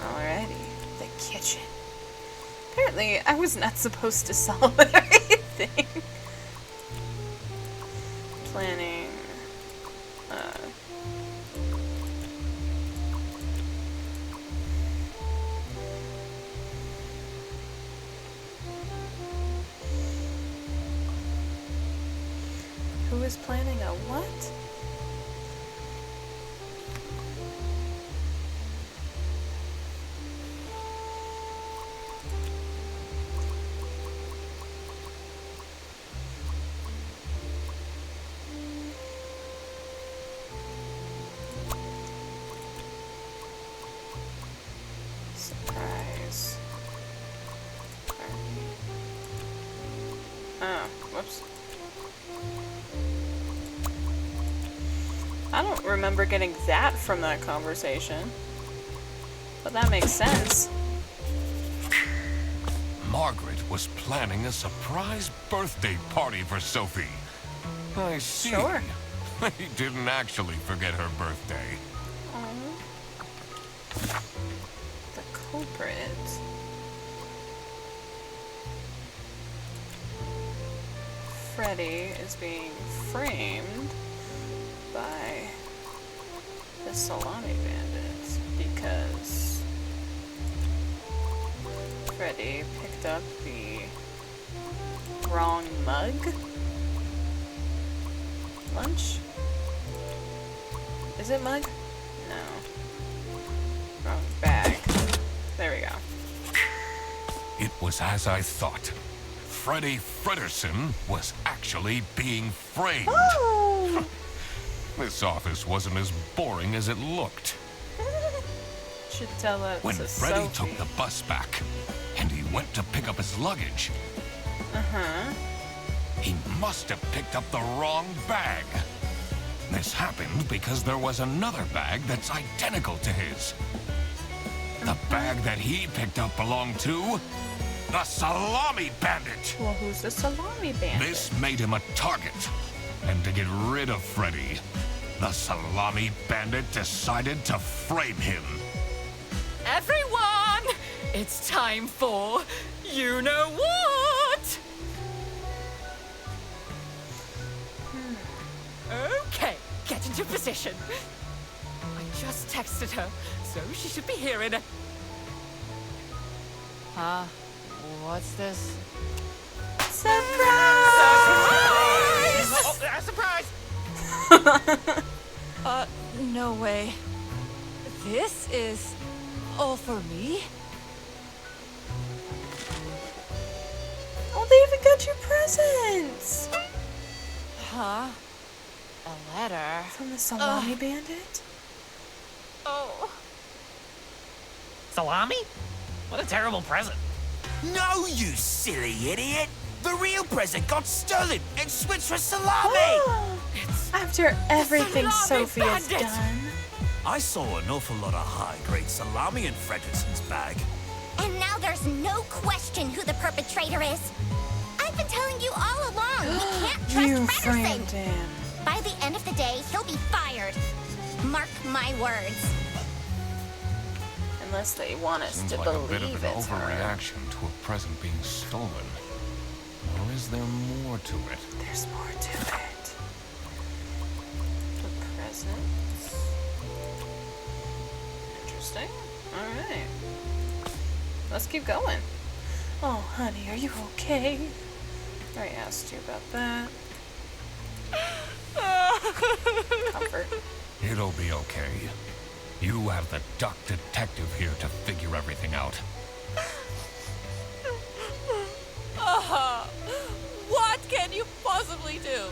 A: Alrighty, the kitchen. Apparently, I was not supposed to solve anything. Planning. Who is planning a what? Whoops. I don't remember getting that from that conversation. But that makes sense.
B: Margaret was planning a surprise birthday party for Sophie. I see.
A: Sure.
B: He didn't actually forget her birthday.
A: The culprit. Freddy is being framed by the Salami bandits because Freddy picked up the wrong mug? Lunch? Is it mug? No. Wrong bag. There we go.
B: It was as I thought. Freddy Fredersen was actually being framed.
A: Oh!
B: This office wasn't as boring as it looked.
A: Should tell that
B: When
A: to
B: Freddy
A: Sophie.
B: took the bus back, and he went to pick up his luggage, he must have picked up the wrong bag. This happened because there was another bag that's identical to his. The bag that he picked up belonged to the Salami Bandit.
A: Well, who's the Salami bandit?
B: This made him a target. And to get rid of Freddy, the Salami Bandit decided to frame him.
F: Everyone, it's time for you know what? Okay, get into position. I just texted her, so she should be here in a...
D: Huh? What's this?
A: Surprise!
F: Surprise!
D: No way. This is all for me?
A: Oh, they even got you presents!
D: Huh? A letter?
A: From the Salami bandit?
D: Oh.
J: Salami? What a terrible present.
G: No, you silly idiot! The real present got stolen and switched for salami!
A: After everything
F: Salami
A: Sophie has
F: bandit!
A: done.
G: I saw an awful lot of high-grade salami in Fredersen's bag.
C: And now there's no question who the perpetrator is. I've been telling you all along, we can't trust
A: You
C: Fredersen.
A: framed him.
C: By the end of the day, he'll be fired. Mark my words.
A: Unless they want us
B: Seems
A: to
B: like a
A: believe
B: bit of an
A: it's her.
B: overreaction to a present being stolen. Or is there more to it?
A: There's more to it. The presents. Interesting. Alright. Let's keep going. Oh, honey, are you okay? I asked you about that. Comfort.
B: It'll be okay. You have the duck detective here to figure everything out.
D: What can you possibly do?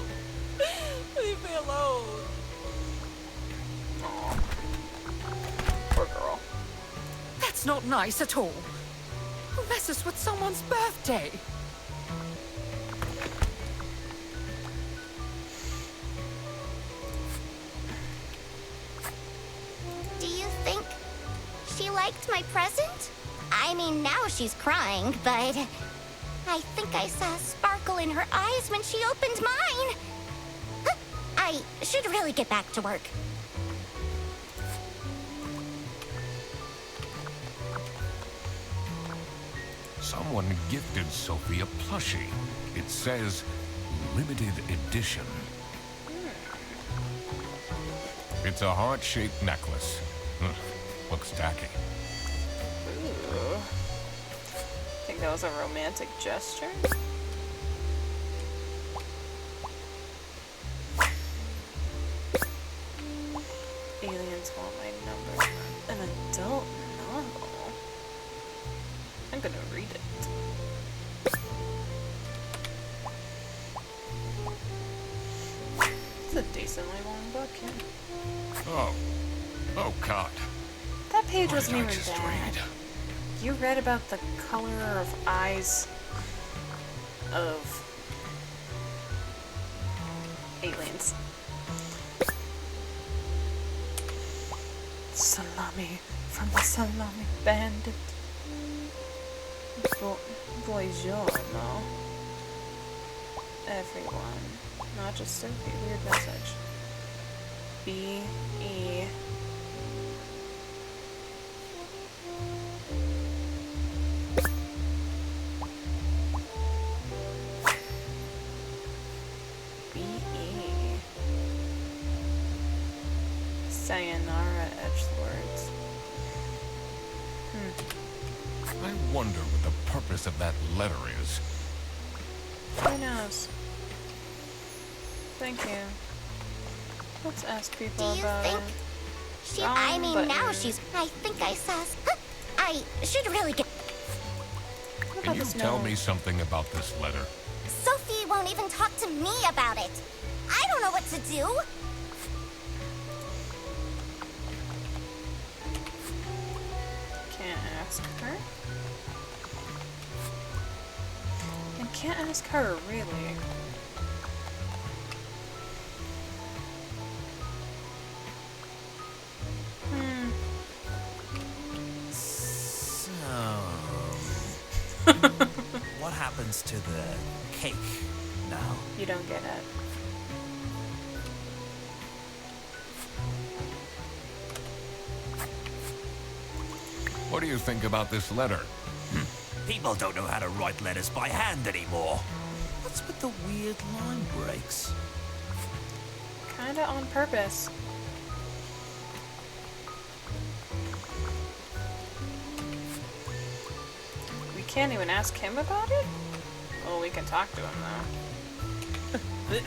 D: Leave me alone.
A: Aw. Poor girl.
F: That's not nice at all. Who messes with someone's birthday?
C: Do you think she liked my present? I mean, now she's crying, but I think I saw a sparkle in her eyes when she opened mine. Huh, I should really get back to work.
B: Someone gifted Sophie a plushie. It says limited edition. It's a heart-shaped necklace. Looks tacky.
A: Ooh. Think that was a romantic gesture? Aliens want my number. An adult novel. I'm gonna read it. It's a decently long book, yeah.
B: Oh God.
A: That page
B: What
A: wasn't
B: did I
A: even
B: just
A: bad.
B: read?
A: You read about the color of eyes of aliens. Salami from the Salami Bandit. Buongiorno. Everyone. Not just Sophie. Weird message. B-E. B-E. Sayonara edgelords.
B: I wonder what the purpose of that letter is.
A: Who knows? Thank you. Let's ask people
C: Do you
A: about
C: think
A: it.
C: she?
A: Wrong
C: I mean, now
A: button.
C: she's. I think I saw. I should really get.
A: What
B: Can
A: about
B: you
A: this
B: tell
A: note?
B: me something about this letter?
C: Sophie won't even talk to me about it. I don't know what to do.
A: Can't ask her. And can't ask her, really.
H: So, what happens to the cake now?
A: You don't get it.
B: What do you think about this letter?
H: People don't know how to write letters by hand anymore. What's with the weird line breaks?
A: Kinda on purpose. We can't even ask him about it? Well, we can talk to him, though.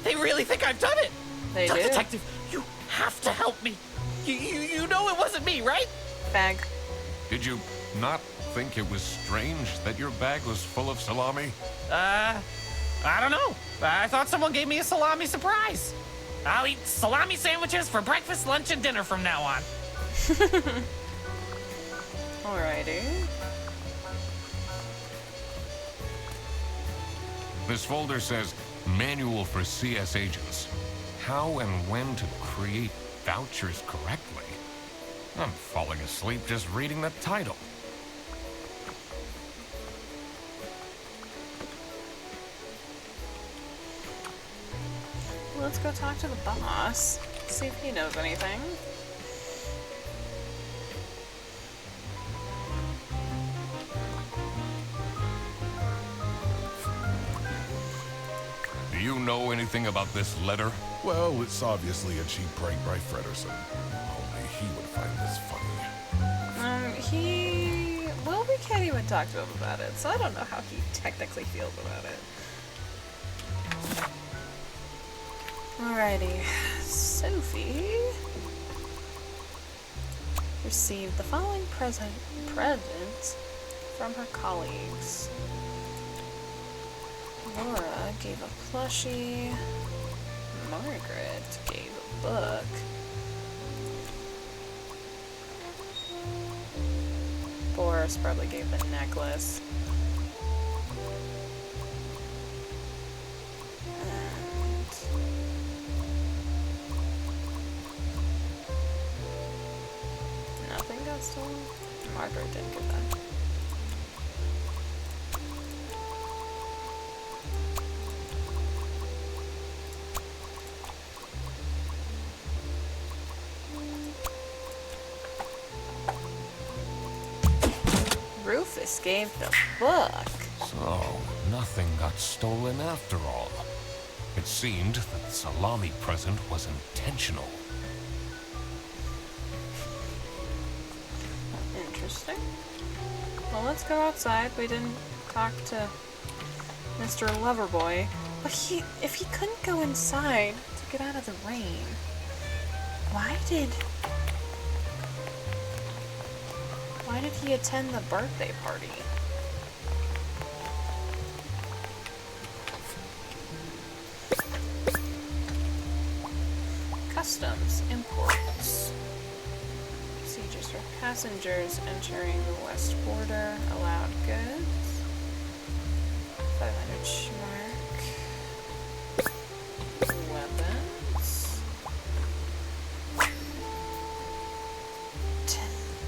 J: They really think I've done it.
A: They
J: Duck
A: do.
J: Detective, you have to help me. You know it wasn't me, right?
A: Bag.
B: Did you not think it was strange that your bag was full of salami?
J: I don't know. I thought someone gave me a salami surprise. I'll eat salami sandwiches for breakfast, lunch, and dinner from now on.
A: Alrighty.
B: This folder says Manual for CS Agents. How and when to create vouchers correctly. I'm falling asleep just reading the title.
A: Let's go talk to the boss. See if he knows anything.
B: Do you know anything about this letter?
E: Well, it's obviously a cheap prank by Frederson. Only he would find this funny.
A: Well, we can't even talk to him about it, so I don't know how he technically feels about it. Alrighty. Sophie received the following presents from her colleagues. Laura gave a plushie. Margaret gave a book. Boris probably gave the necklace. And nothing got stolen? Margaret didn't get that. Rufus gave the book.
B: So, nothing got stolen after all. It seemed that the salami present was intentional.
A: Interesting. Well, let's go outside. We didn't talk to Mr. Loverboy. But if he couldn't go inside to get out of the rain, why did he attend the birthday party? Customs, imports. Procedures for passengers entering the west border. Allowed goods. 500 schmark.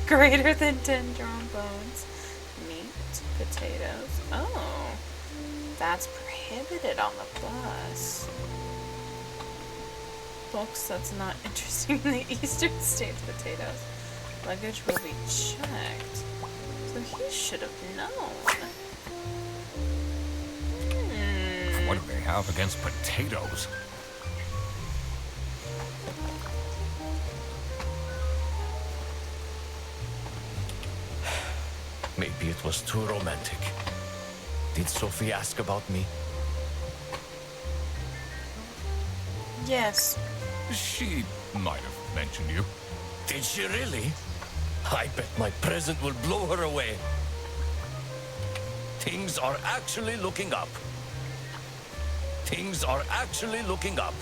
A: Greater than 10 drawn bones. Meat, potatoes. Oh, that's prohibited on the bus. Books that's not interesting in the Eastern States. Potatoes. Luggage will be checked. So he should have known.
B: What do they have against potatoes?
I: Maybe it was too romantic. Did Sophie ask about me?
A: Yes.
B: She might have mentioned you.
I: Did she really? I bet my present will blow her away. Things are actually looking up. Things are actually looking up.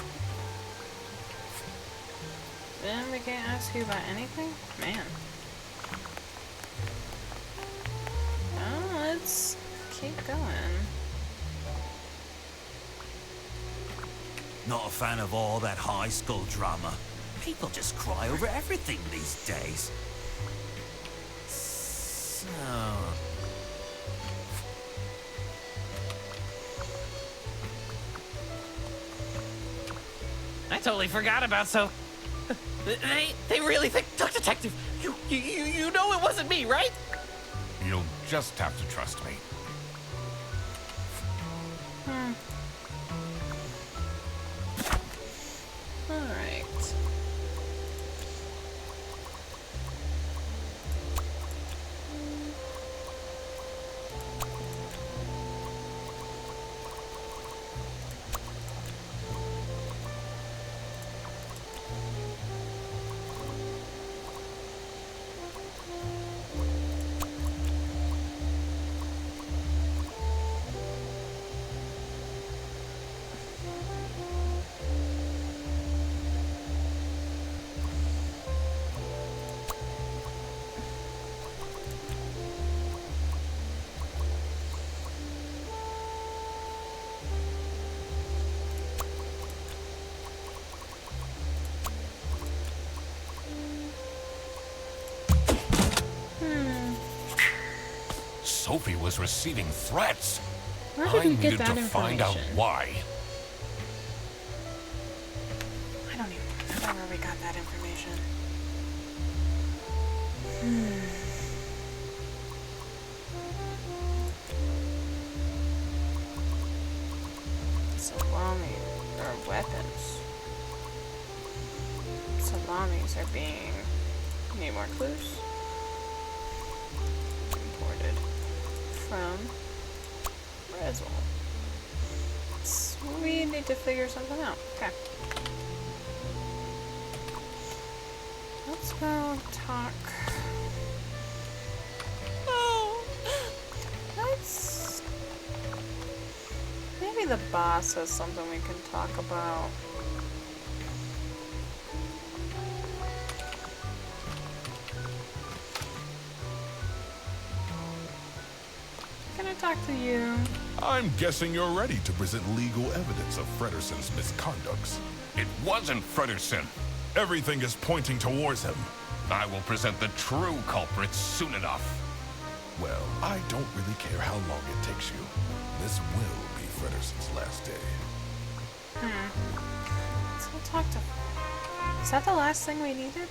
A: Then we can't ask you about anything? Man. Oh, let's keep going.
G: Not a fan of all that high school drama. People just cry over everything these days. So...
J: I totally forgot about so. They really think, Duck Detective, you know it wasn't me, right?
B: You'll just have to trust me.
A: Alright.
B: Sophie was receiving threats.
A: Where did
B: I
A: we get
B: needed
A: that
B: to find out
A: information?
B: why.
A: I don't even remember where we got that information. Salami or weapons. Salamis are being... Need more clues? Imported from Brazil. We need to figure something out. Okay. Let's go talk. Oh, let's. Maybe the boss has something we can talk about. Can I talk to you?
E: I'm guessing you're ready to present legal evidence of Frederson's misconducts.
B: It wasn't Frederson.
E: Everything is pointing towards him.
B: I will present the true culprits soon enough.
E: Well, I don't really care how long it takes you. This will be Frederson's last day.
A: Let's go talk to. Is that the last thing we needed?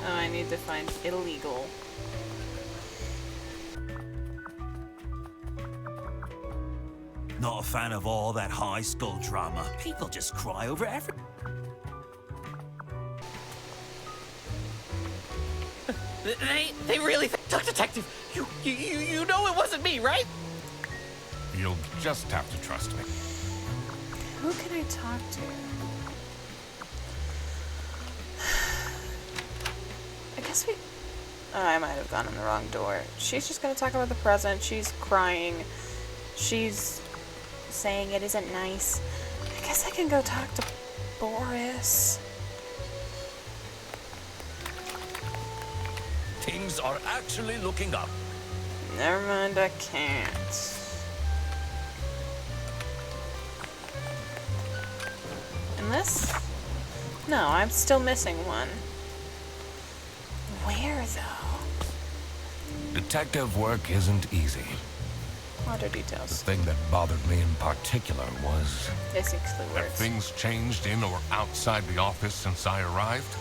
A: Oh, I need to find illegal.
G: Not a fan of all that high school drama. People just cry over every...
J: They really think, Duck Detective, you know it wasn't me, right?
B: You'll just have to trust me.
A: Who can I talk to? I guess we... Oh, I might have gone in the wrong door. She's just gonna talk about the present. She's crying. She's saying it isn't nice. I guess I can go talk to Boris.
I: Things are actually looking up.
A: Never mind, I can't. this? No, I'm still missing one. Where, though?
B: Detective work isn't easy.
A: What are
B: The
A: details?
B: thing that bothered me in particular was
A: Basically
B: have
A: words.
B: things changed in or outside the office since I arrived?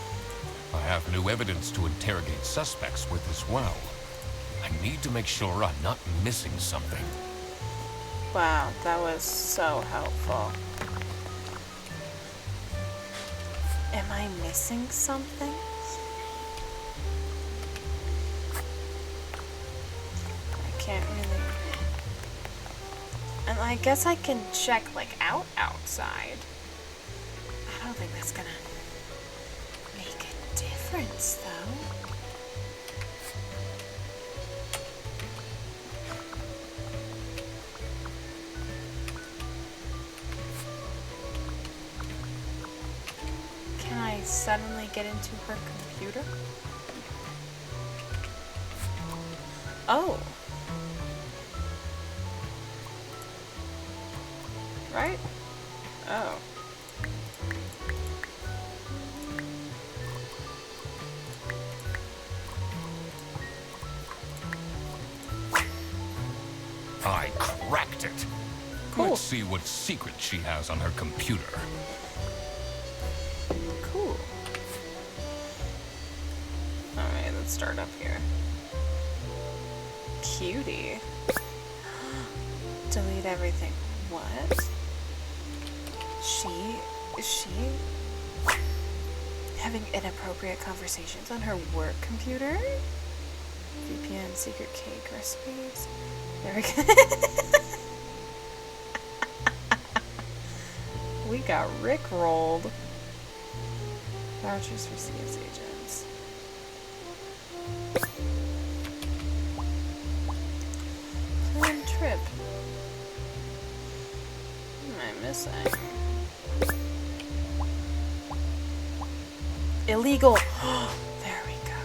B: I have new evidence to interrogate suspects with as well. I need to make sure I'm not missing something.
A: Wow, that was so helpful. Am I missing something? I can't really... And I guess I can check, like, outside. I don't think that's gonna make a difference, though. Can I suddenly get into her computer? Oh. Right? Oh.
B: I cracked it.
A: Cool.
B: Let's see what secret she has on her computer.
A: Cool. Alright, let's start up here. Cutie. Delete everything. What? Is she having inappropriate conversations on her work computer? VPN, secret cake recipes. There we go. We got rickrolled. Vouchers for CS agents. Planned trip. What am I missing? Illegal. There we go.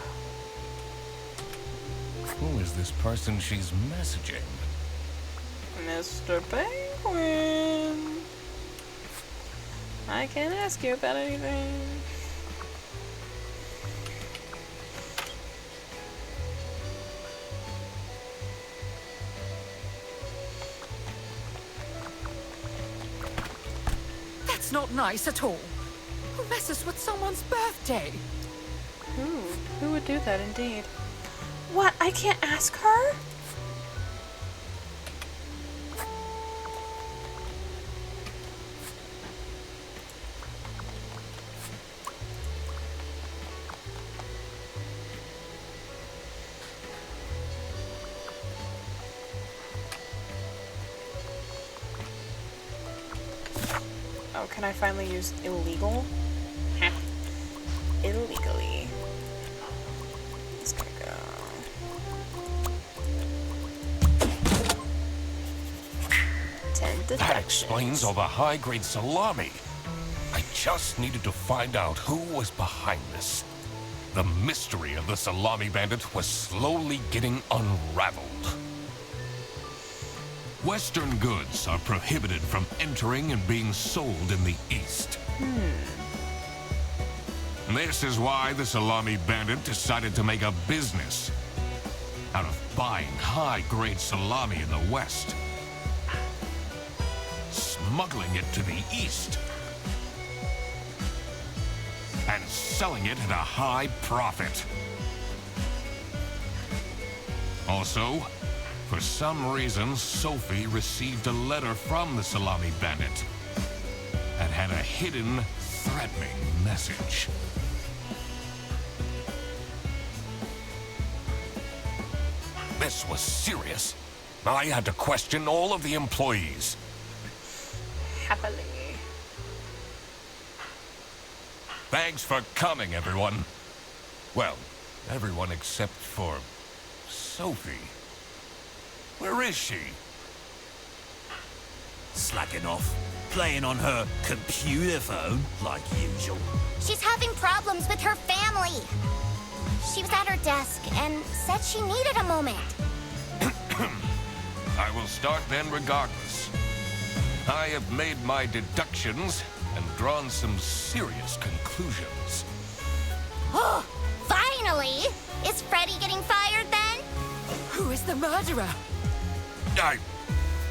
B: Who is this person she's messaging?
A: Mr. Penguin. I can't ask you about anything.
F: That's not nice at all. Who messes with someone's birthday?
A: Who would do that indeed? What? I can't ask her? Oh, can I finally use illegal? Heh. Illegally. It's gonna go.
B: That explains all the high-grade salami. I just needed to find out who was behind this. The mystery of the Salami Bandit was slowly getting unraveled. Western goods are prohibited from entering and being sold in the East. This is why the Salami Bandit decided to make a business out of buying high-grade salami in the West, smuggling it to the East, and selling it at a high profit. Also, for some reason, Sophie received a letter from the Salami Bandit that had a hidden, threatening message. This was serious. I had to question all of the employees.
A: Happily.
B: Thanks for coming, everyone. Well, everyone except for Sophie. Where is she?
H: Slacking off. Playing on her computer phone, like usual.
C: She's having problems with her family. She was at her desk and said she needed a moment.
B: I will start then regardless. I have made my deductions and drawn some serious conclusions.
C: Oh, finally! Is Freddy getting fired then?
F: Who is the murderer?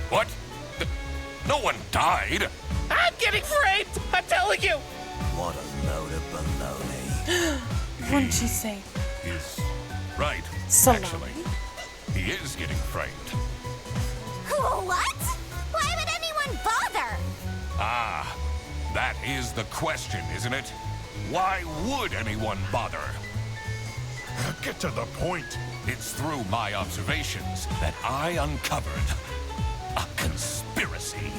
B: What? No one died.
J: I'm getting framed! I'm telling you!
G: What a load of baloney.
A: Wouldn't you say?
B: He's right.
A: Salami?
B: Actually, he is getting framed.
C: What? Why would anyone bother?
B: Ah, that is the question, isn't it? Why would anyone bother?
E: Get to the point.
B: It's through my observations that I uncovered a conspiracy.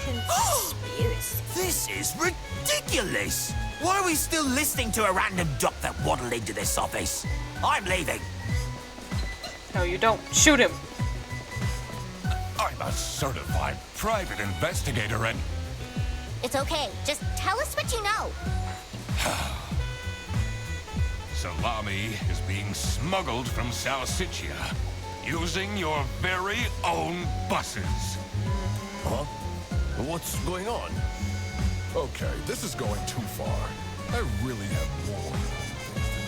A: Conspiracy.
G: This is ridiculous! Why are we still listening to a random doc that waddled into this office? I'm leaving.
A: No, you don't. Shoot him.
B: I'm a certified private investigator and...
C: It's okay. Just tell us what you know.
B: Salami is being smuggled from Salsichia using your very own buses.
I: Huh? What's going on?
E: Okay, this is going too far. I really have more things to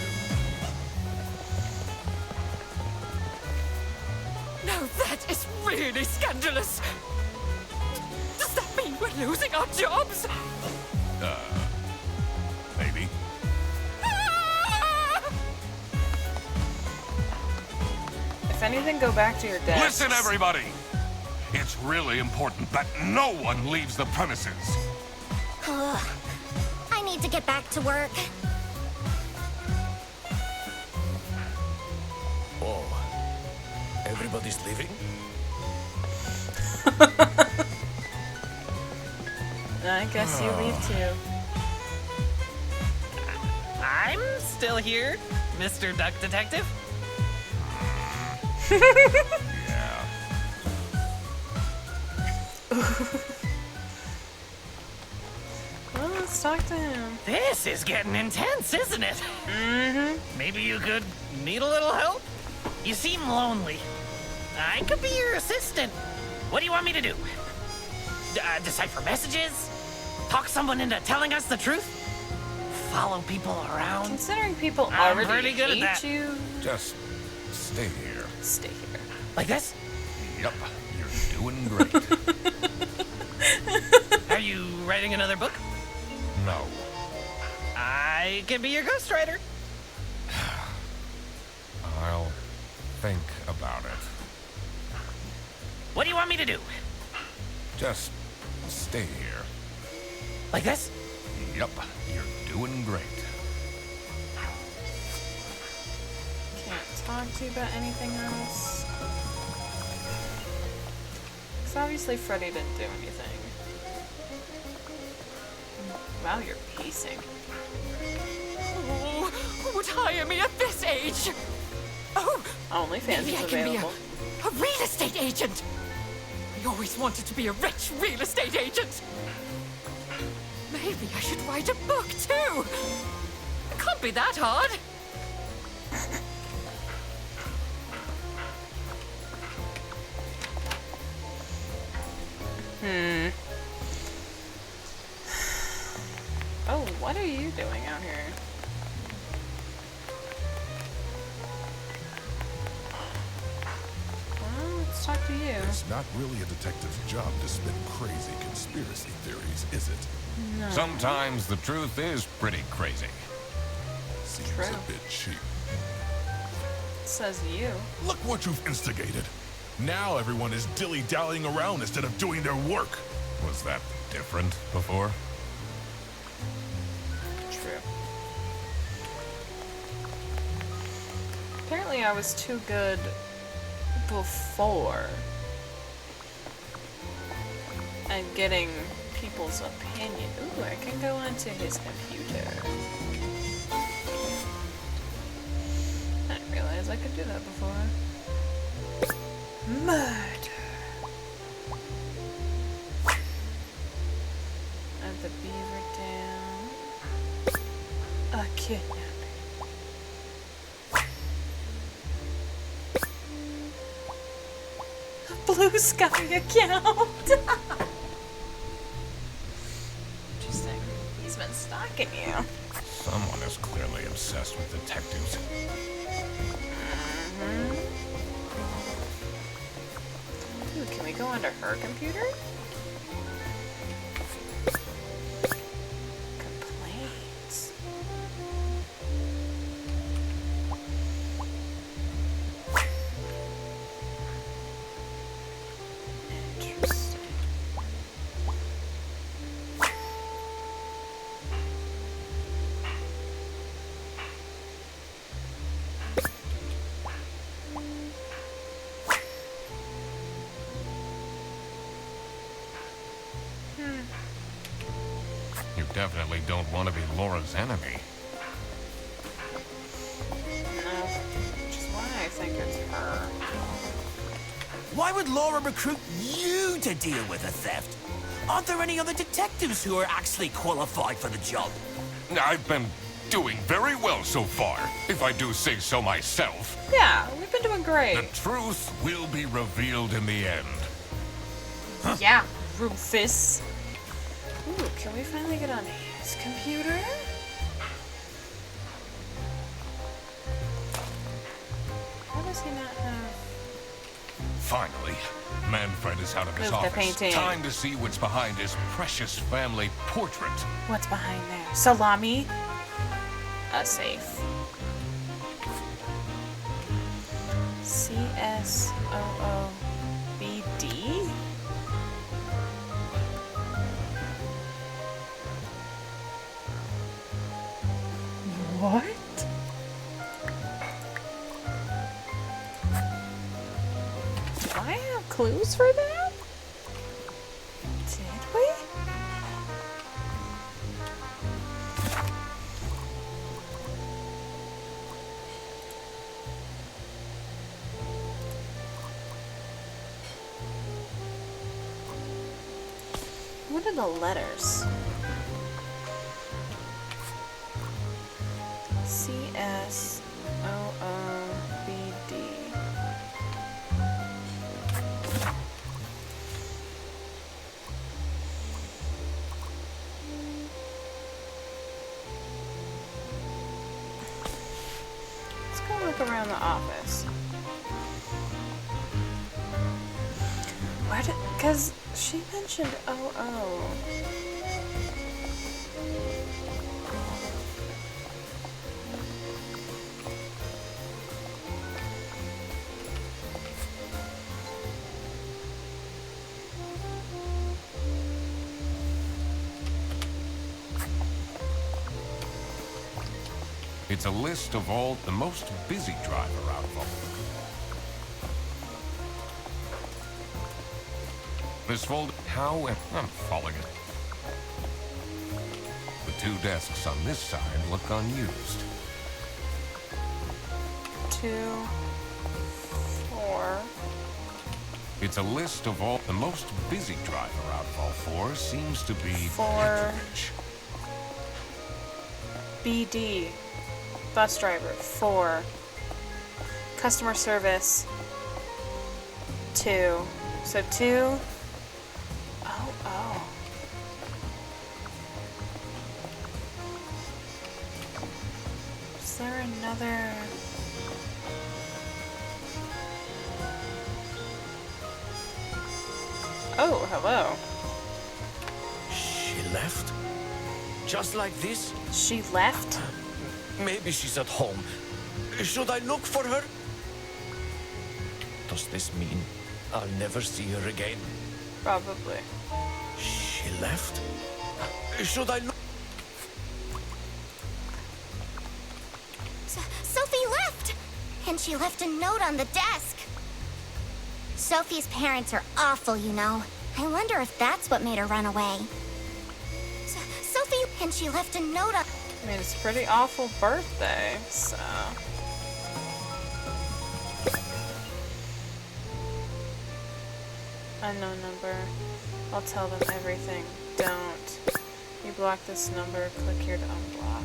E: do.
F: Now that is really scandalous. Does that mean we're losing our jobs?
B: Maybe.
F: Ah!
A: If anything, go back to your desk.
B: Listen, everybody! It's really important that no one leaves the premises.
C: I need to get back to work.
I: Oh, everybody's leaving?
A: I guess you leave too.
J: I'm still here, Mr. Duck Detective.
B: Yeah.
A: Well, let's talk to him.
J: This is getting intense, isn't it? Mm-hmm. Maybe you could need a little help? You seem lonely. I could be your assistant. What do you want me to do? Decipher messages? Talk someone into telling us the truth? Follow people around?
A: Considering people
J: I'm
A: already
J: pretty good at
A: hate
J: that.
A: you,
B: Just stay here.
A: stay here.
J: Like this?
B: Yup, you're doing great.
J: Are you writing another book?
B: No.
J: I can be your ghostwriter.
B: I'll think about it.
J: What do you want me to do?
B: Just stay here.
J: Like this?
B: Yup, you're doing great.
A: Can't talk to you about anything else. Because obviously Freddy didn't do anything. Wow, you're pacing.
F: Oh, who would hire me at this age? Oh,
A: OnlyFans
F: maybe
A: is
F: I can be
A: available.
F: a real estate agent. I always wanted to be a rich real estate agent. Maybe I should write a book too. It can't be that hard.
A: Oh, what are you doing out here? Well, let's talk to you.
E: It's not really a detective's job to spin crazy conspiracy theories, is it?
B: Sometimes the truth is pretty crazy.
E: Seems
A: True.
E: a bit cheap.
A: Says you.
E: Look what you've instigated. Now everyone is dilly-dallying around instead of doing their work.
B: Was that different before?
A: True. Apparently I was too good before at getting people's opinion. Ooh, I can go onto his computer. I didn't realize I could do that before. Murder. At the Beaver Dam. A kidnapping. Blue Sky account. Just Someone's been stalking you.
B: Someone is clearly obsessed with detectives.
A: Ooh, can we go onto her computer? Complaints. Interesting.
B: You definitely don't want to be Laura's enemy.
A: No, which is why I think it's her.
G: Why would Laura recruit you to deal with the theft? Aren't there any other detectives who are actually qualified for the job?
B: I've been doing very well so far, if I do say so myself.
A: Yeah, we've been doing great.
B: The truth will be revealed in the end.
A: Yeah, Rufus. Ooh, can we finally get on his computer? How does he not have...
B: Finally, Manfred is out of his
A: Move the
B: office.
A: painting.
B: Time to see what's behind his precious family portrait.
A: What's behind there? Salami? A safe. CSOOBD? What? Do I have clues for that? Did we? What are the letters? CSOOBD. Let's go look around the office. Why did... Because she mentioned OO.
B: It's a list of all the most busy driver out of all. This folder, how I'm following it. The two desks on this side look unused.
A: 2, 4.
B: It's a list of all the most busy driver out of all four seems to be
A: 4.
B: Petrovich.
A: BD. Bus driver. 4. Customer service. 2. So 2. Oh. Is there another... Oh, hello.
I: She left? Just like this?
A: She left?
I: Maybe she's at home. Should I look for her? Does this mean I'll never see her again?
A: Probably.
I: She left? Should I look?
C: Sophie left! And she left a note on the desk. Sophie's parents are awful, you know. I wonder if that's what made her run away. Sophie, and she left a note on...
A: I mean, it's a pretty awful birthday, so... Unknown number. I'll tell them everything. Don't. You block this number, click here to unblock.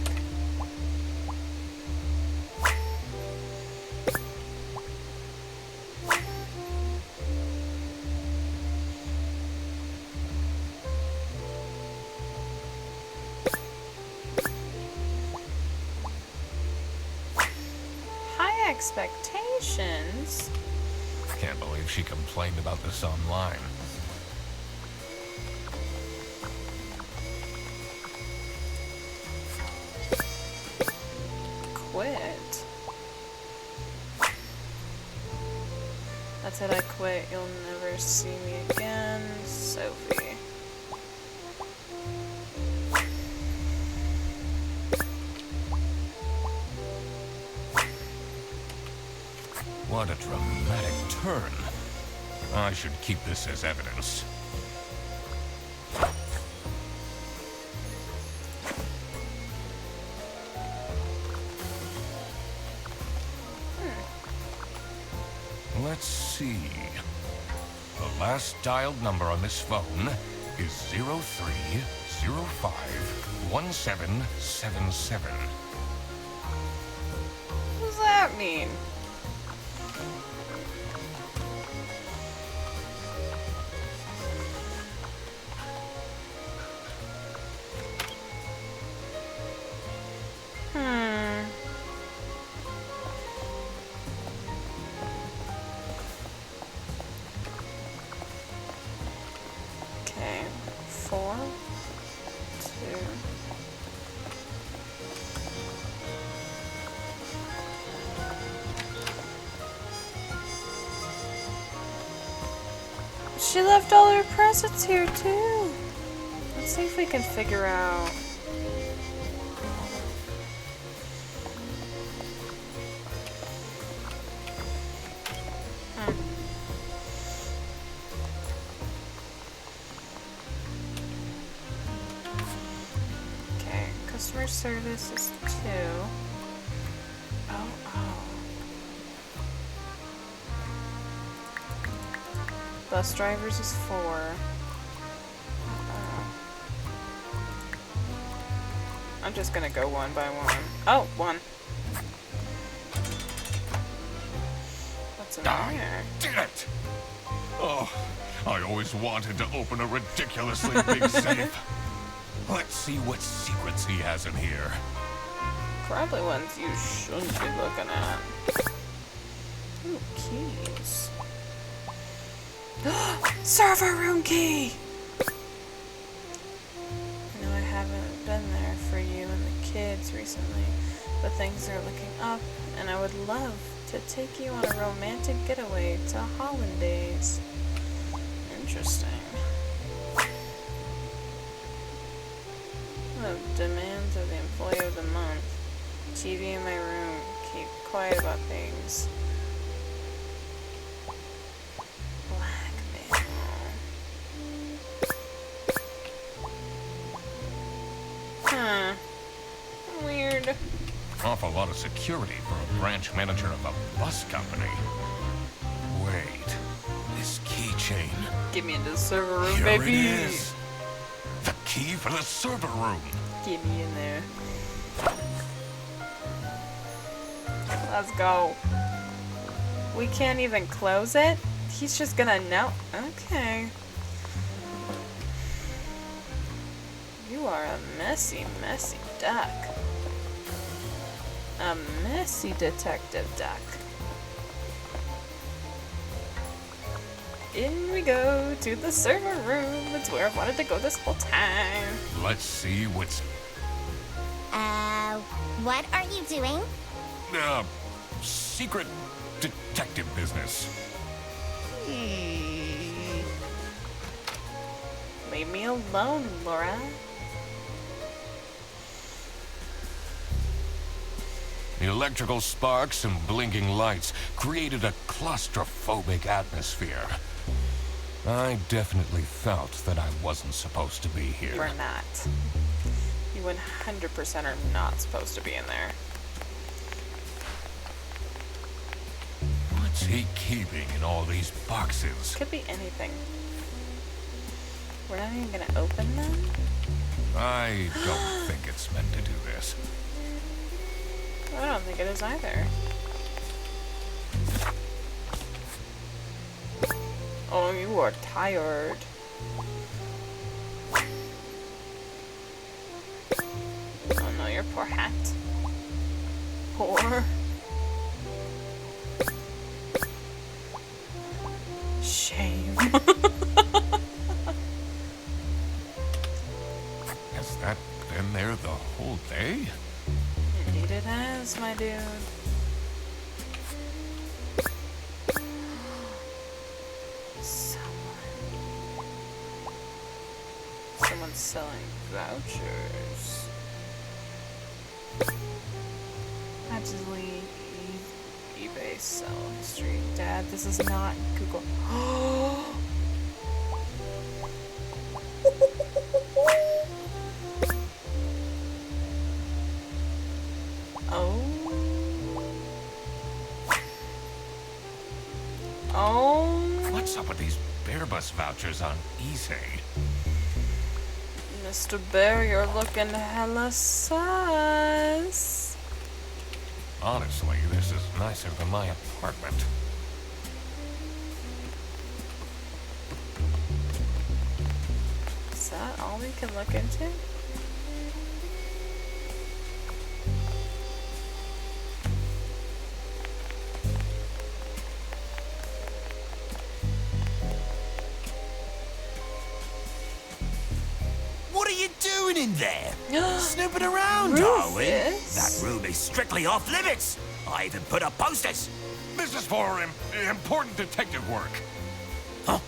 A: expectations.
B: I can't believe she complained about this online.
A: Quit. That's it, I quit. You'll never see me again, Sophie.
B: What a dramatic turn. I should keep this as evidence. Let's see. The last dialed number on this phone is 03051777.
A: What does that mean? Okay, 4, 2. She left all her presents here too. Let's see if we can figure out. Okay, customer service is 2. Oh. Bus drivers is 4. I'm just gonna go one by one. Oh, 1. What's in there?
B: Did it! Oh, I always wanted to open a ridiculously big safe. Let's see what secrets he has in here.
A: Probably ones you shouldn't be looking at. Ooh, keys. Server room key! I know I haven't been there for you and the kids recently, but things are looking up, and I would love to take you on a romantic getaway to Hollandaise. Interesting. The demands of the employee of the month. TV in my room. Keep quiet about things. Blackmail. Huh. Weird.
B: Awful lot of security for a branch manager of a bus company. Wait, this keychain.
A: Get me into the server room,
B: Here
A: baby.
B: it is. The key for the server room.
A: Get me in there. Let's go. We can't even close it? He's just gonna know. Okay. You are a messy, messy duck. A messy detective duck. In we go to the server room. It's where I wanted to go this whole time.
B: Let's see what's
C: What are you doing?
B: secret detective business.
A: Leave me alone, Laura.
B: The electrical sparks and blinking lights created a claustrophobic atmosphere. I definitely felt that I wasn't supposed to be here.
A: You are not. You 100% are not supposed to be in there.
B: What's he keeping in all these boxes?
A: Could be anything. We're not even gonna open them?
B: I don't think it's meant to do this.
A: I don't think it is either. Oh, you are tired. Oh no, your poor hat. Poor
B: whole day?
A: Indeed it has, my dude. Someone's selling vouchers. Allegedly, eBay sell history. Dad, this is not Google. Oh. Oh.
B: What's up with these bear bus vouchers on eBay?
A: Mr. Bear, you're looking hella sus.
B: Honestly, this is nicer than my apartment.
A: Is that all we can look into?
G: What are you doing in there? Snooping around, are we?
A: Rufus?
G: That room is strictly off limits. I even put up posters.
B: This is for important detective work.
G: Huh?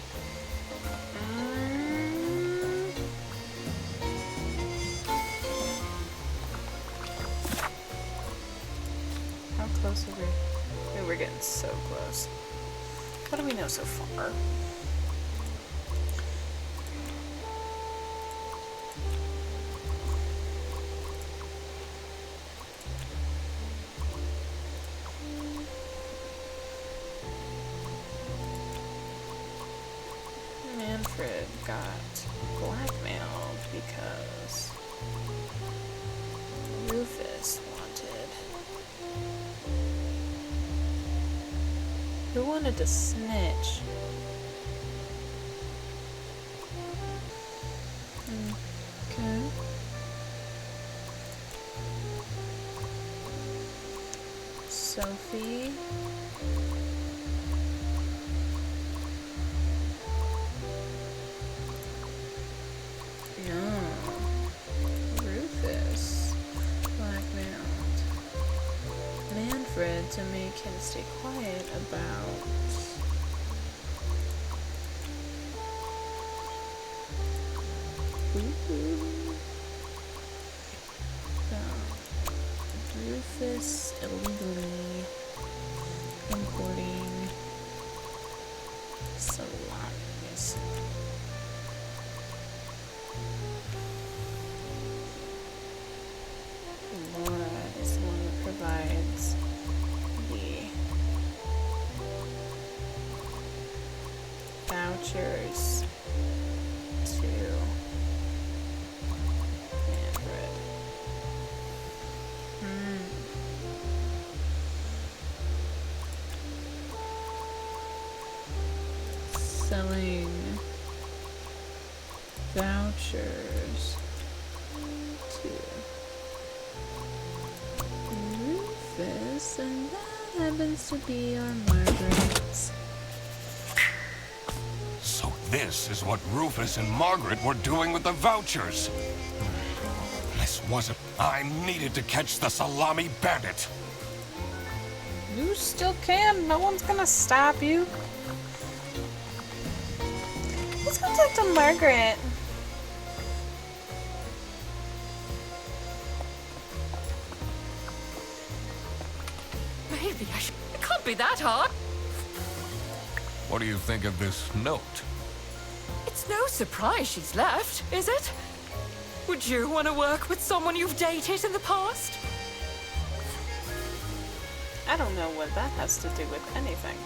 A: How close are we? Maybe we're getting so close. What do we know so far? Manfred got blackmailed because Rufus wanted. Who wanted to snitch? Okay. Sophie. No. Rufus blackmailed Manfred to make him stay quiet about Rufus illegally importing salamis. Laura is the one that provides the vouchers to Manfred. Selling vouchers to Rufus, and that happens to be our Margaret.
B: So this is what Rufus and Margaret were doing with the vouchers. This wasn't... I needed to catch the Salami bandit.
A: You still can. No one's gonna stop you. Let's go talk to Margaret.
F: Maybe it can't be that hard.
B: What do you think of this note?
F: It's no surprise she's left, is it? Would you want to work with someone you've dated in the past?
A: I don't know what that has to do with anything.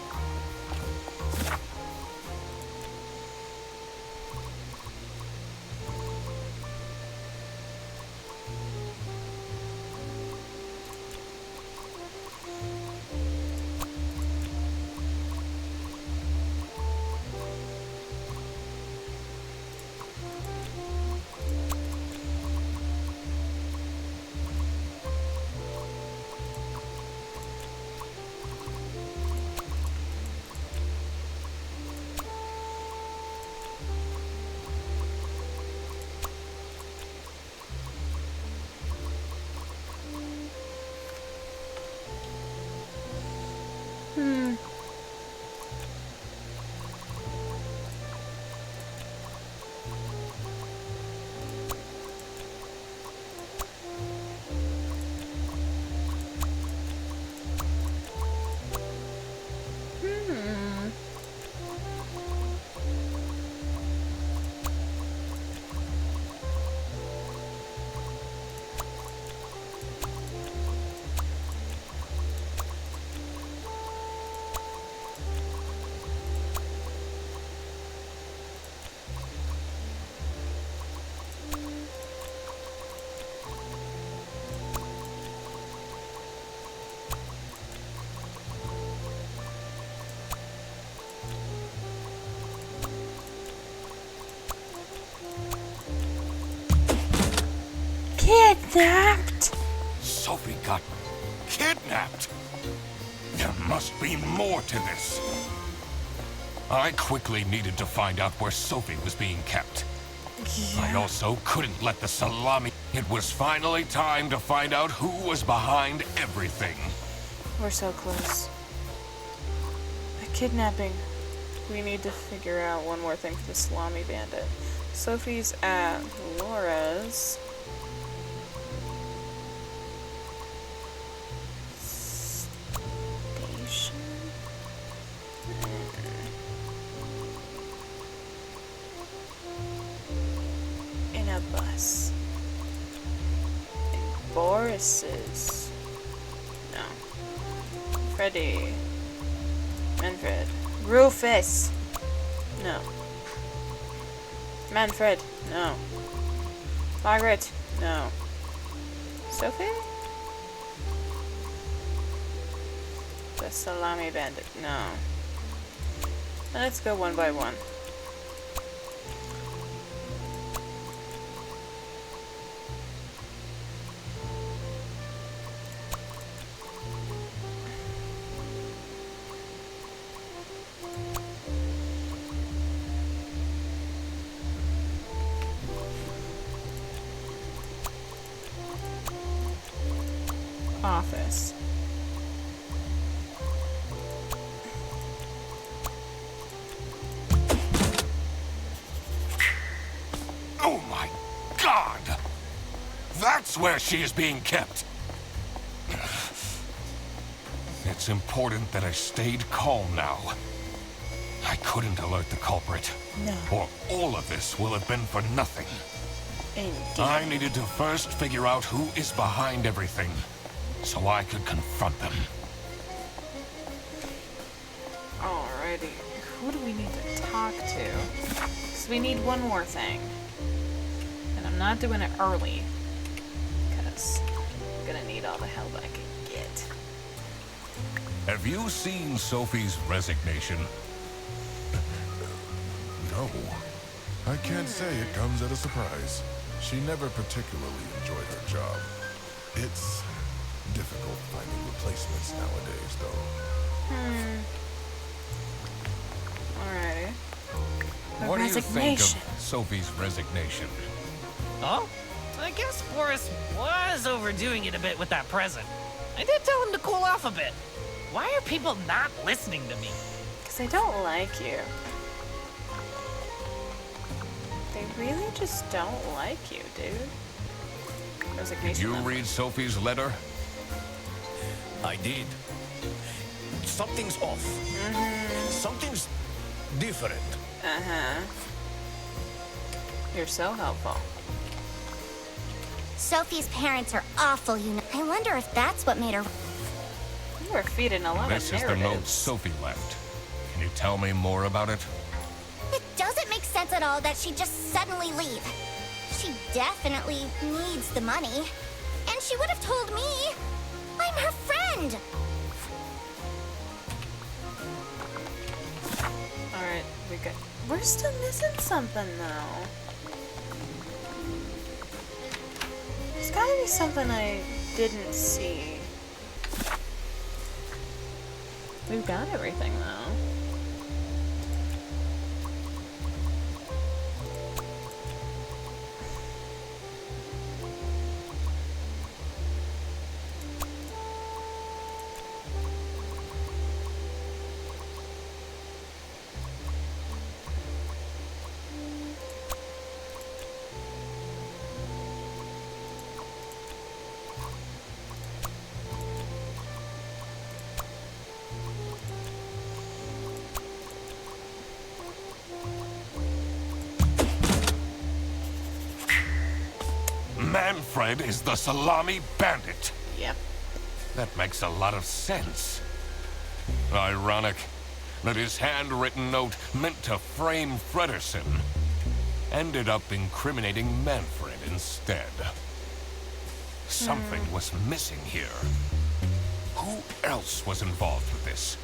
A: kidnapped?
B: Sophie got kidnapped. There must be more to this. I quickly needed to find out where Sophie was being kept. I also couldn't let the Salami... It was finally time to find out who was behind everything.
A: We're so close. A kidnapping. We need to figure out one more thing for the Salami Bandit. Sophie's at Laura's. Station. In a bus. In Boris's. No. Freddy. Manfred. Rufus. No. Manfred. No. Margaret. No. Sophie? The Salami Bandit. No. Let's go one by one. Office.
B: Oh my God! That's where she is being kept. It's important that I stayed calm now. I couldn't alert the culprit.
A: No.
B: Or all of this will have been for nothing.
A: Indeed.
B: I needed to first figure out who is behind everything, so I could confront them.
A: Alrighty. Who do we need to talk to? Because we need one more thing. And I'm not doing it early. Because I'm gonna need all the help I can get.
B: Have you seen Sophie's resignation?
E: No. I can't say it comes at a surprise. She never particularly enjoyed her job. It's difficult finding replacements nowadays, though.
A: Alrighty. Her
B: What do you think
A: resignation.
B: of Sophie's resignation?
J: Oh? I guess Boris was overdoing it a bit with that present. I did tell him to cool off a bit. Why are people not listening to me?
A: Because they don't like you. They really just don't like you, dude.
B: Did
A: Resignation.
B: you
A: then.
B: read Sophie's letter?
I: I did. Something's off. Something's different.
A: Uh-huh. You're so helpful.
C: Sophie's parents are awful, you know. I wonder if that's what made her...
A: You were feeding a lot
B: This
A: of
B: is the note
A: narratives.
B: Sophie left. Can you tell me more about it?
C: It doesn't make sense at all that she'd just suddenly leave. She definitely needs the money. And she would have told me. I'm her friend.
A: Alright, we got... We're still missing something, though. There's gotta be something I didn't see. We've got everything, though.
B: Manfred is the Salami Bandit.
A: Yep.
B: That makes a lot of sense. Ironic that his handwritten note meant to frame Fredersen ended up incriminating Manfred instead. Something was missing here. Who else was involved with this?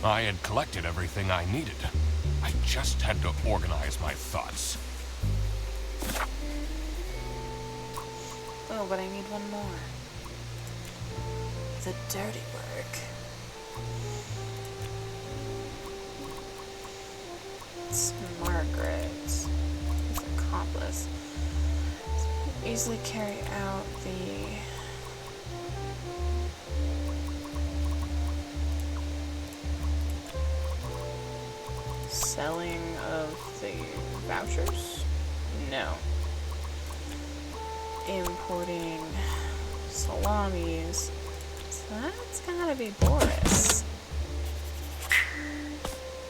B: I had collected everything I needed. I just had to organize my thoughts.
A: Oh know, but I need one more. The dirty work. It's Margaret. His accomplice. Easily carry out the selling of the vouchers? No. Importing salamis. So that's gotta be Boris.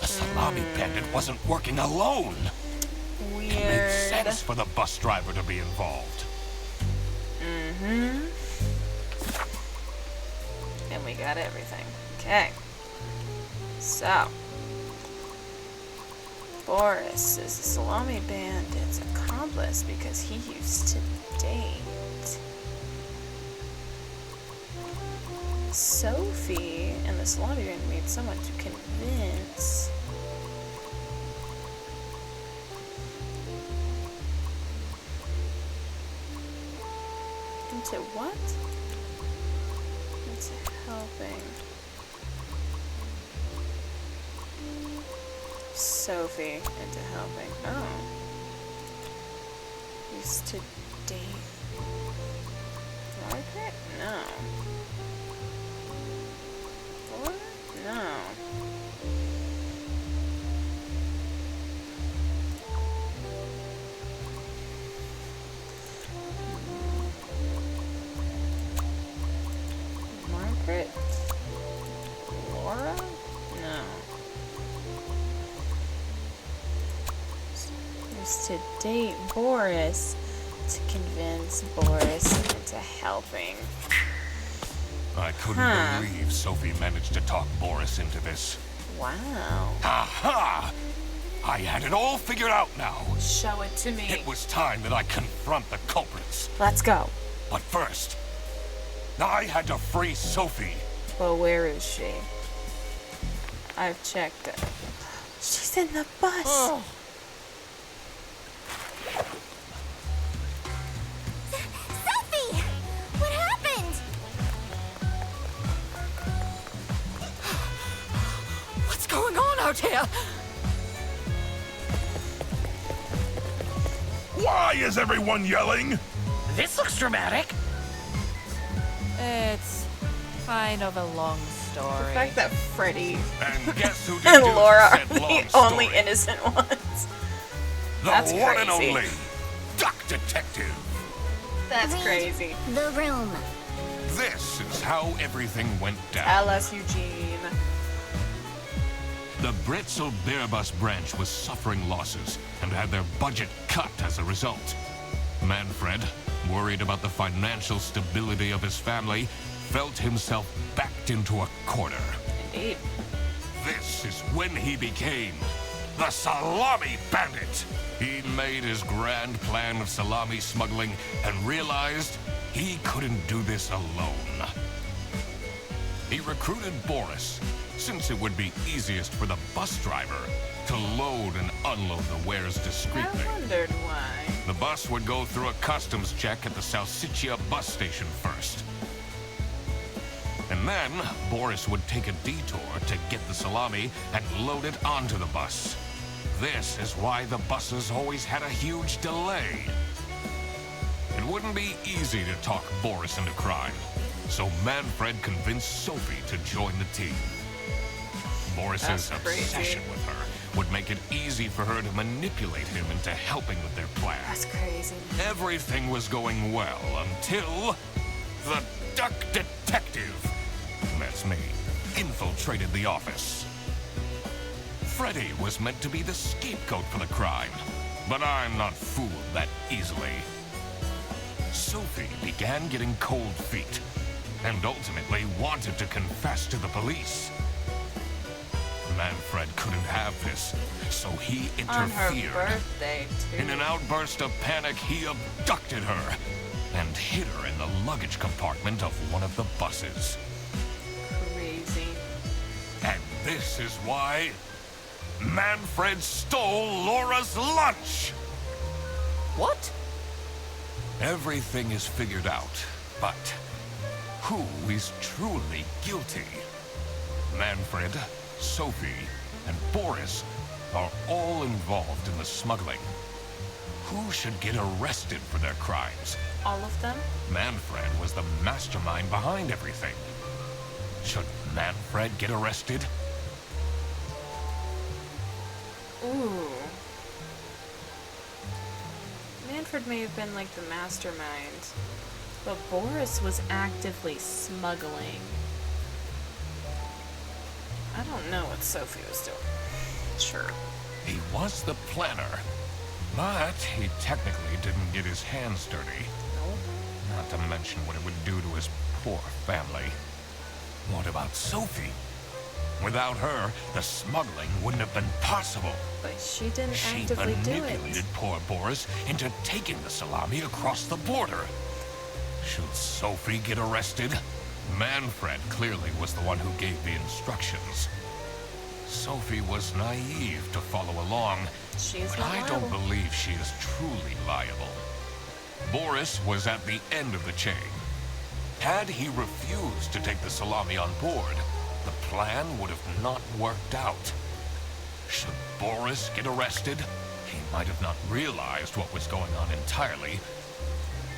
B: The salami bandit wasn't working alone.
A: Weird.
B: It made sense for the bus driver to be involved.
A: Mm-hmm. And we got everything. Okay. So. Boris is the salami bandit's accomplice because he used to date Sophie, and the salami bandit needs someone to convince into what? Into helping Sophie into helping. Oh. Used to date Margaret? No. What? No. Margaret? Laura? No. Used to date Boris to convince Boris into helping.
B: I couldn't believe Sophie managed to talk Boris into this.
A: Wow.
B: Aha! I had it all figured out now.
A: Show it to me.
B: It was time that I confront the culprits.
A: Let's go.
B: But first, I had to free Sophie.
A: Well, where is she? I've checked it. She's in the bus.
C: Sophie! What happened?
F: What's going on out here?
E: Why is everyone yelling?
J: This looks dramatic.
D: It's kind of a long story.
A: The fact that Freddy
B: And guess who
A: and
B: deduced
A: Laura are
B: said
A: the
B: long
A: only
B: story?
A: innocent ones.
B: The
A: That's
B: one and
A: crazy.
B: only Duck Detective.
A: That's
C: Read
A: crazy.
C: The room.
B: This is how everything went down.
A: Tell us, Eugene.
B: The Bretzel Bearbus branch was suffering losses and had their budget cut as a result. Manfred, worried about the financial stability of his family, felt himself backed into a corner.
A: Indeed.
B: This is when he became the Salami Bandit. He made his grand plan of salami smuggling and realized he couldn't do this alone. He recruited Boris, since it would be easiest for the bus driver to load and unload the wares discreetly.
A: I wondered why.
B: The bus would go through a customs check at the Salsiccia bus station first. And then, Boris would take a detour to get the salami and load it onto the bus. This is why the buses always had a huge delay. It wouldn't be easy to talk Boris into crime, so Manfred convinced Sophie to join the team. Boris's
A: That's crazy.
B: obsession with her would make it easy for her to manipulate him into helping with their plan.
A: That's crazy.
B: Everything was going well until the Duck Detective, that's me, infiltrated the office. Freddy was meant to be the scapegoat for the crime, but I'm not fooled that easily. Sophie began getting cold feet and ultimately wanted to confess to the police. Manfred couldn't have this, so he
A: On her
B: interfered.
A: birthday, too.
B: In an outburst of panic, he abducted her and hid her in the luggage compartment of one of the buses.
A: Crazy.
B: And this is why Manfred stole Laura's lunch.
F: What?
B: Everything is figured out, but who is truly guilty? Manfred, Sophie, and Boris are all involved in the smuggling. Who should get arrested for their crimes?
A: All of them?
B: Manfred was the mastermind behind everything. Should Manfred get arrested?
A: Ooh. Manfred may have been like the mastermind, but Boris was actively smuggling. I don't know what Sophie was doing. Sure.
B: He was the planner, but he technically didn't get his hands dirty.
A: Nope.
B: Not to mention what it would do to his poor family. What about Sophie? Without her, the smuggling wouldn't have been possible.
A: But she didn't
B: She
A: actively do it.
B: manipulated poor Boris into taking the salami across the border. Should Sophie get arrested? Manfred clearly was the one who gave the instructions. Sophie was naive to follow along,
A: She's
B: but
A: not
B: I
A: liable.
B: don't believe she is truly liable. Boris was at the end of the chain. Had he refused to take the salami on board, the plan would have not worked out. Should Boris get arrested? He might have not realized what was going on entirely,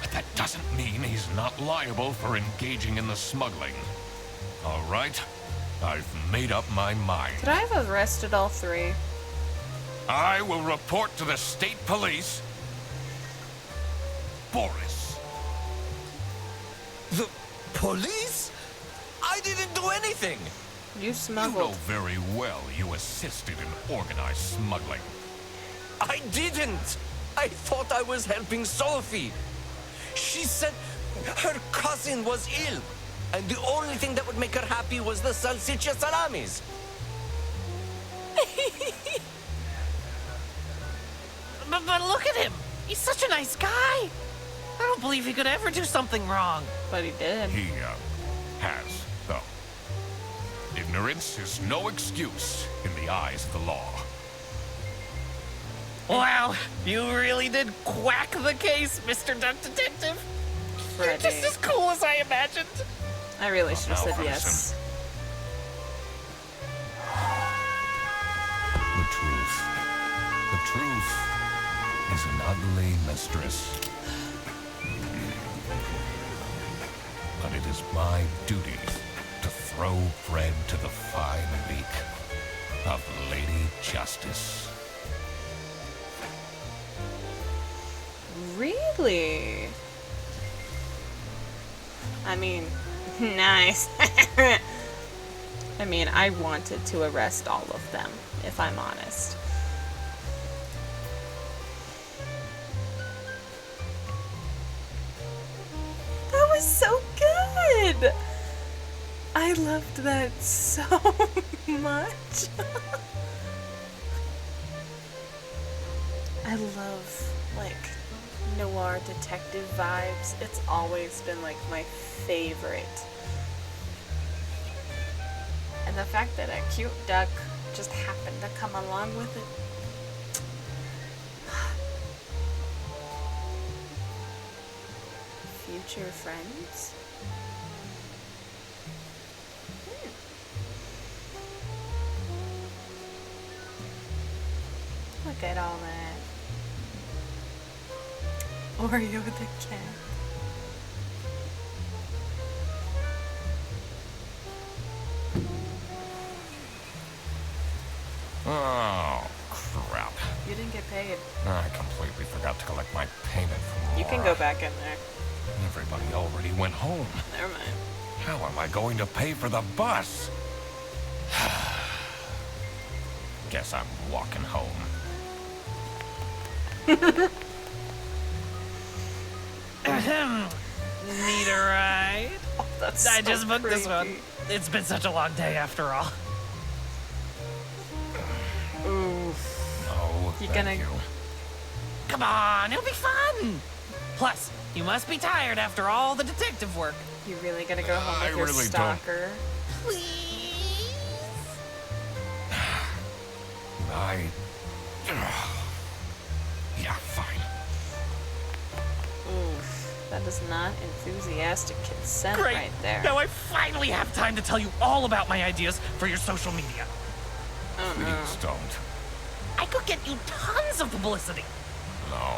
B: but that doesn't mean he's not liable for engaging in the smuggling. All right, I've made up my mind.
A: Could I have arrested all three?
B: I will report to the state police. Boris.
I: The police? I didn't do anything.
A: You
B: You
A: smuggled.
B: know very well you assisted in organized smuggling.
I: I didn't. I thought I was helping Sophie. She said her cousin was ill, and the only thing that would make her happy was the salsiccia salamis.
J: But look at him. He's such a nice guy. I don't believe he could ever do something wrong.
A: But he did.
B: He, has, though. Ignorance is no excuse in the eyes of the law.
J: Wow, you really did quack the case, Mr. Duck Detective. You're
A: Freddy.
J: just as cool as I imagined.
A: I really should have said
B: Now,
A: yes.
B: The truth. The truth is an ugly mistress. But it is my duty to throw Fred to the fine beak of Lady Justice.
A: Really? I mean, nice. I mean, I wanted to arrest all of them, if I'm honest. That was so good! I loved that so much. I love, like, noir detective vibes. It's always been, like, my favorite. And the fact that a cute duck just happened to come along with it. Future friends? Look at all that. Oreo the cat.
B: Oh, crap.
A: You didn't get paid.
B: I completely forgot to collect my payment from
A: You can
B: Laura.
A: go back in there.
B: Everybody already went home.
A: Never mind.
B: How am I going to pay for the bus? Guess I'm walking home.
J: Ahem. Need a ride?
A: That's
J: I
A: so
J: just booked this one.
A: creepy.
J: It's been such a long day after all.
A: Oof.
B: Oh,
A: You
B: thank
A: gonna-
B: you.
J: Come on, it'll be fun. Plus, you must be tired after all the detective work.
A: You really gonna go home
B: I
A: with your
B: really don't.
A: stalker?
J: Please?
B: Yeah, fine.
A: Oof. That is not enthusiastic consent
J: Great.
A: right there.
J: Now I finally have time to tell you all about my ideas for your social media.
A: Oh no.
B: Please don't.
J: I could get you tons of publicity.
B: No.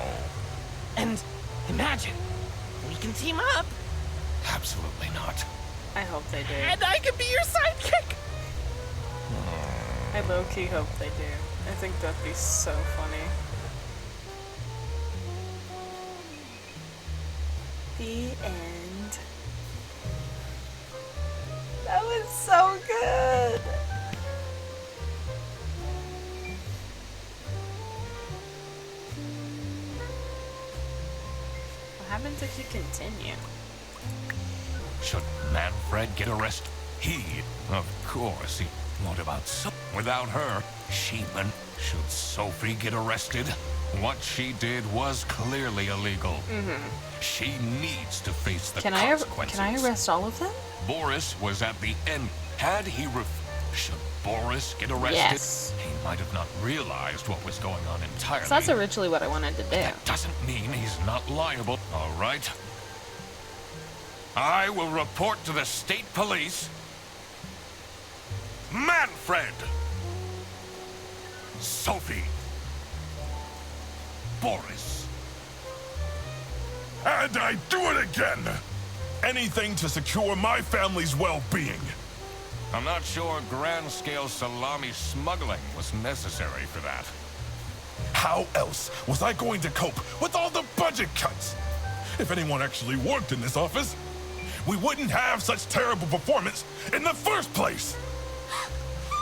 J: And imagine, we can team up,
B: Absolutely not.
A: I hope they do.
J: and I can be your sidekick.
A: I low-key hope they do. I think that'd be so funny. The end. That was so good. What happens if you continue?
B: Should Manfred get arrested? He, of course, he. What about without her, Sheeman? Should Sophie get arrested? What she did was clearly illegal. She needs to face the consequences.
A: Can I arrest all of them?
B: Boris was at the end. Had he should Boris get arrested?
A: Yes.
B: He might have not realized what was going on entirely.
A: So that's originally what I wanted to do.
B: That doesn't mean he's not liable. All right. I will report to the state police. Manfred! Sophie! Boris!
E: And I do it again! Anything to secure my family's well-being.
B: I'm not sure grand-scale salami smuggling was necessary for that.
E: How else was I going to cope with all the budget cuts? If anyone actually worked in this office, we wouldn't have such terrible performance in the first place!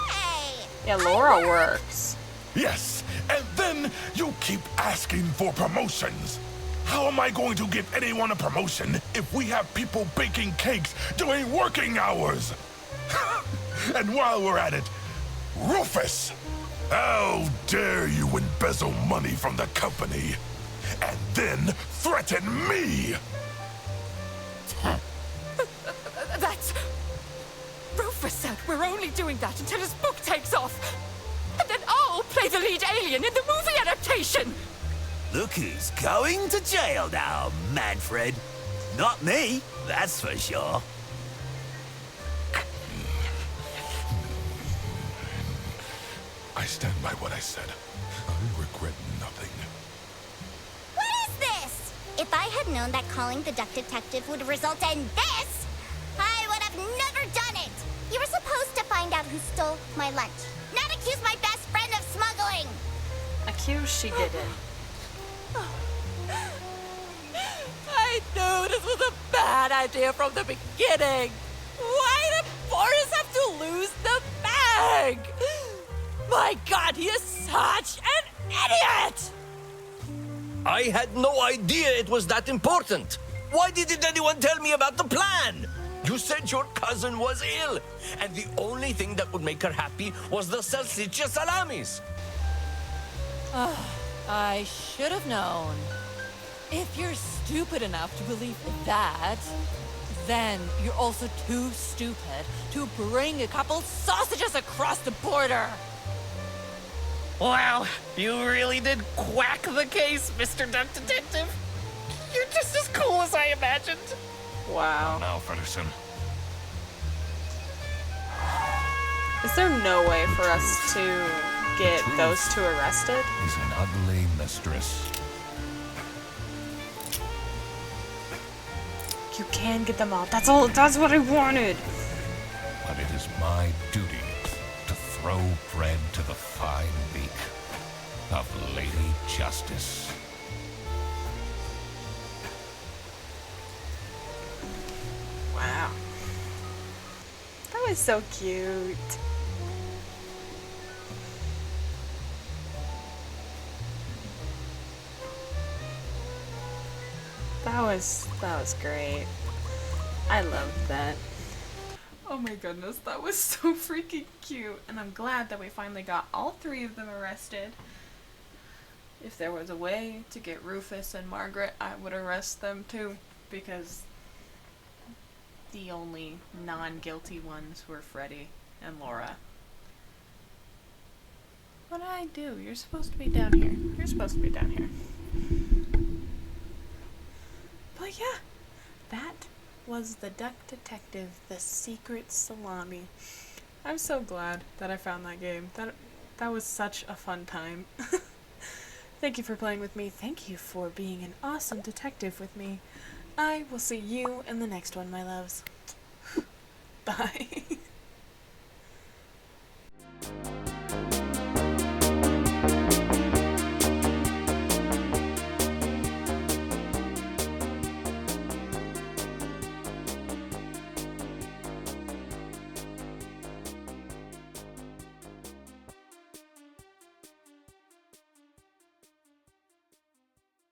C: Hey!
A: Yeah, Laura works.
E: Yes, and then you keep asking for promotions. How am I going to give anyone a promotion if we have people baking cakes during working hours? And while we're at it, Rufus! How dare you embezzle money from the company and then threaten me?
F: That's... Rufus said we're only doing that until his book takes off. And then I'll play the lead alien in the movie adaptation.
G: Look who's going to jail now, Manfred. Not me, that's for sure.
E: I stand by what I said. I regret nothing.
C: What is this? If I had known that calling the duck detective would result in this, I would have never done it. You were supposed to find out who stole my lunch, not accuse my best friend of smuggling.
A: Accuse she did it.
D: I knew this was a bad idea from the beginning. Why did Boris have to lose the bag? My God, he is such an idiot!
I: I had no idea it was that important. Why didn't anyone tell me about the plan? You said your cousin was ill, and the only thing that would make her happy was the salsiccia salamis.
D: I should have known. If you're stupid enough to believe that, then you're also too stupid to bring a couple sausages across the border.
J: Wow, you really did quack the case, Mr. Duck Detective. You're just as cool as I imagined.
A: Wow.
B: Now, Fredderson.
A: Is there no way for us to get those two arrested?
B: He's an ugly mistress.
A: You can get them out. That's all. That's what I wanted.
B: But it is my duty to throw bread to the fine beak of Lady Justice.
A: Wow. That was so cute. That was great. I loved that. Oh my goodness, that was so freaking cute. And I'm glad that we finally got all three of them arrested. If there was a way to get Rufus and Margaret, I would arrest them too, because the only non-guilty ones were Freddy and Laura. What did I do? You're supposed to be down here. You're supposed to be down here. But yeah, was The Duck Detective, The Secret Salami. I'm so glad that I found that game. That was such a fun time. Thank you for playing with me. Thank you for being an awesome detective with me. I will see you in the next one, my loves. Bye.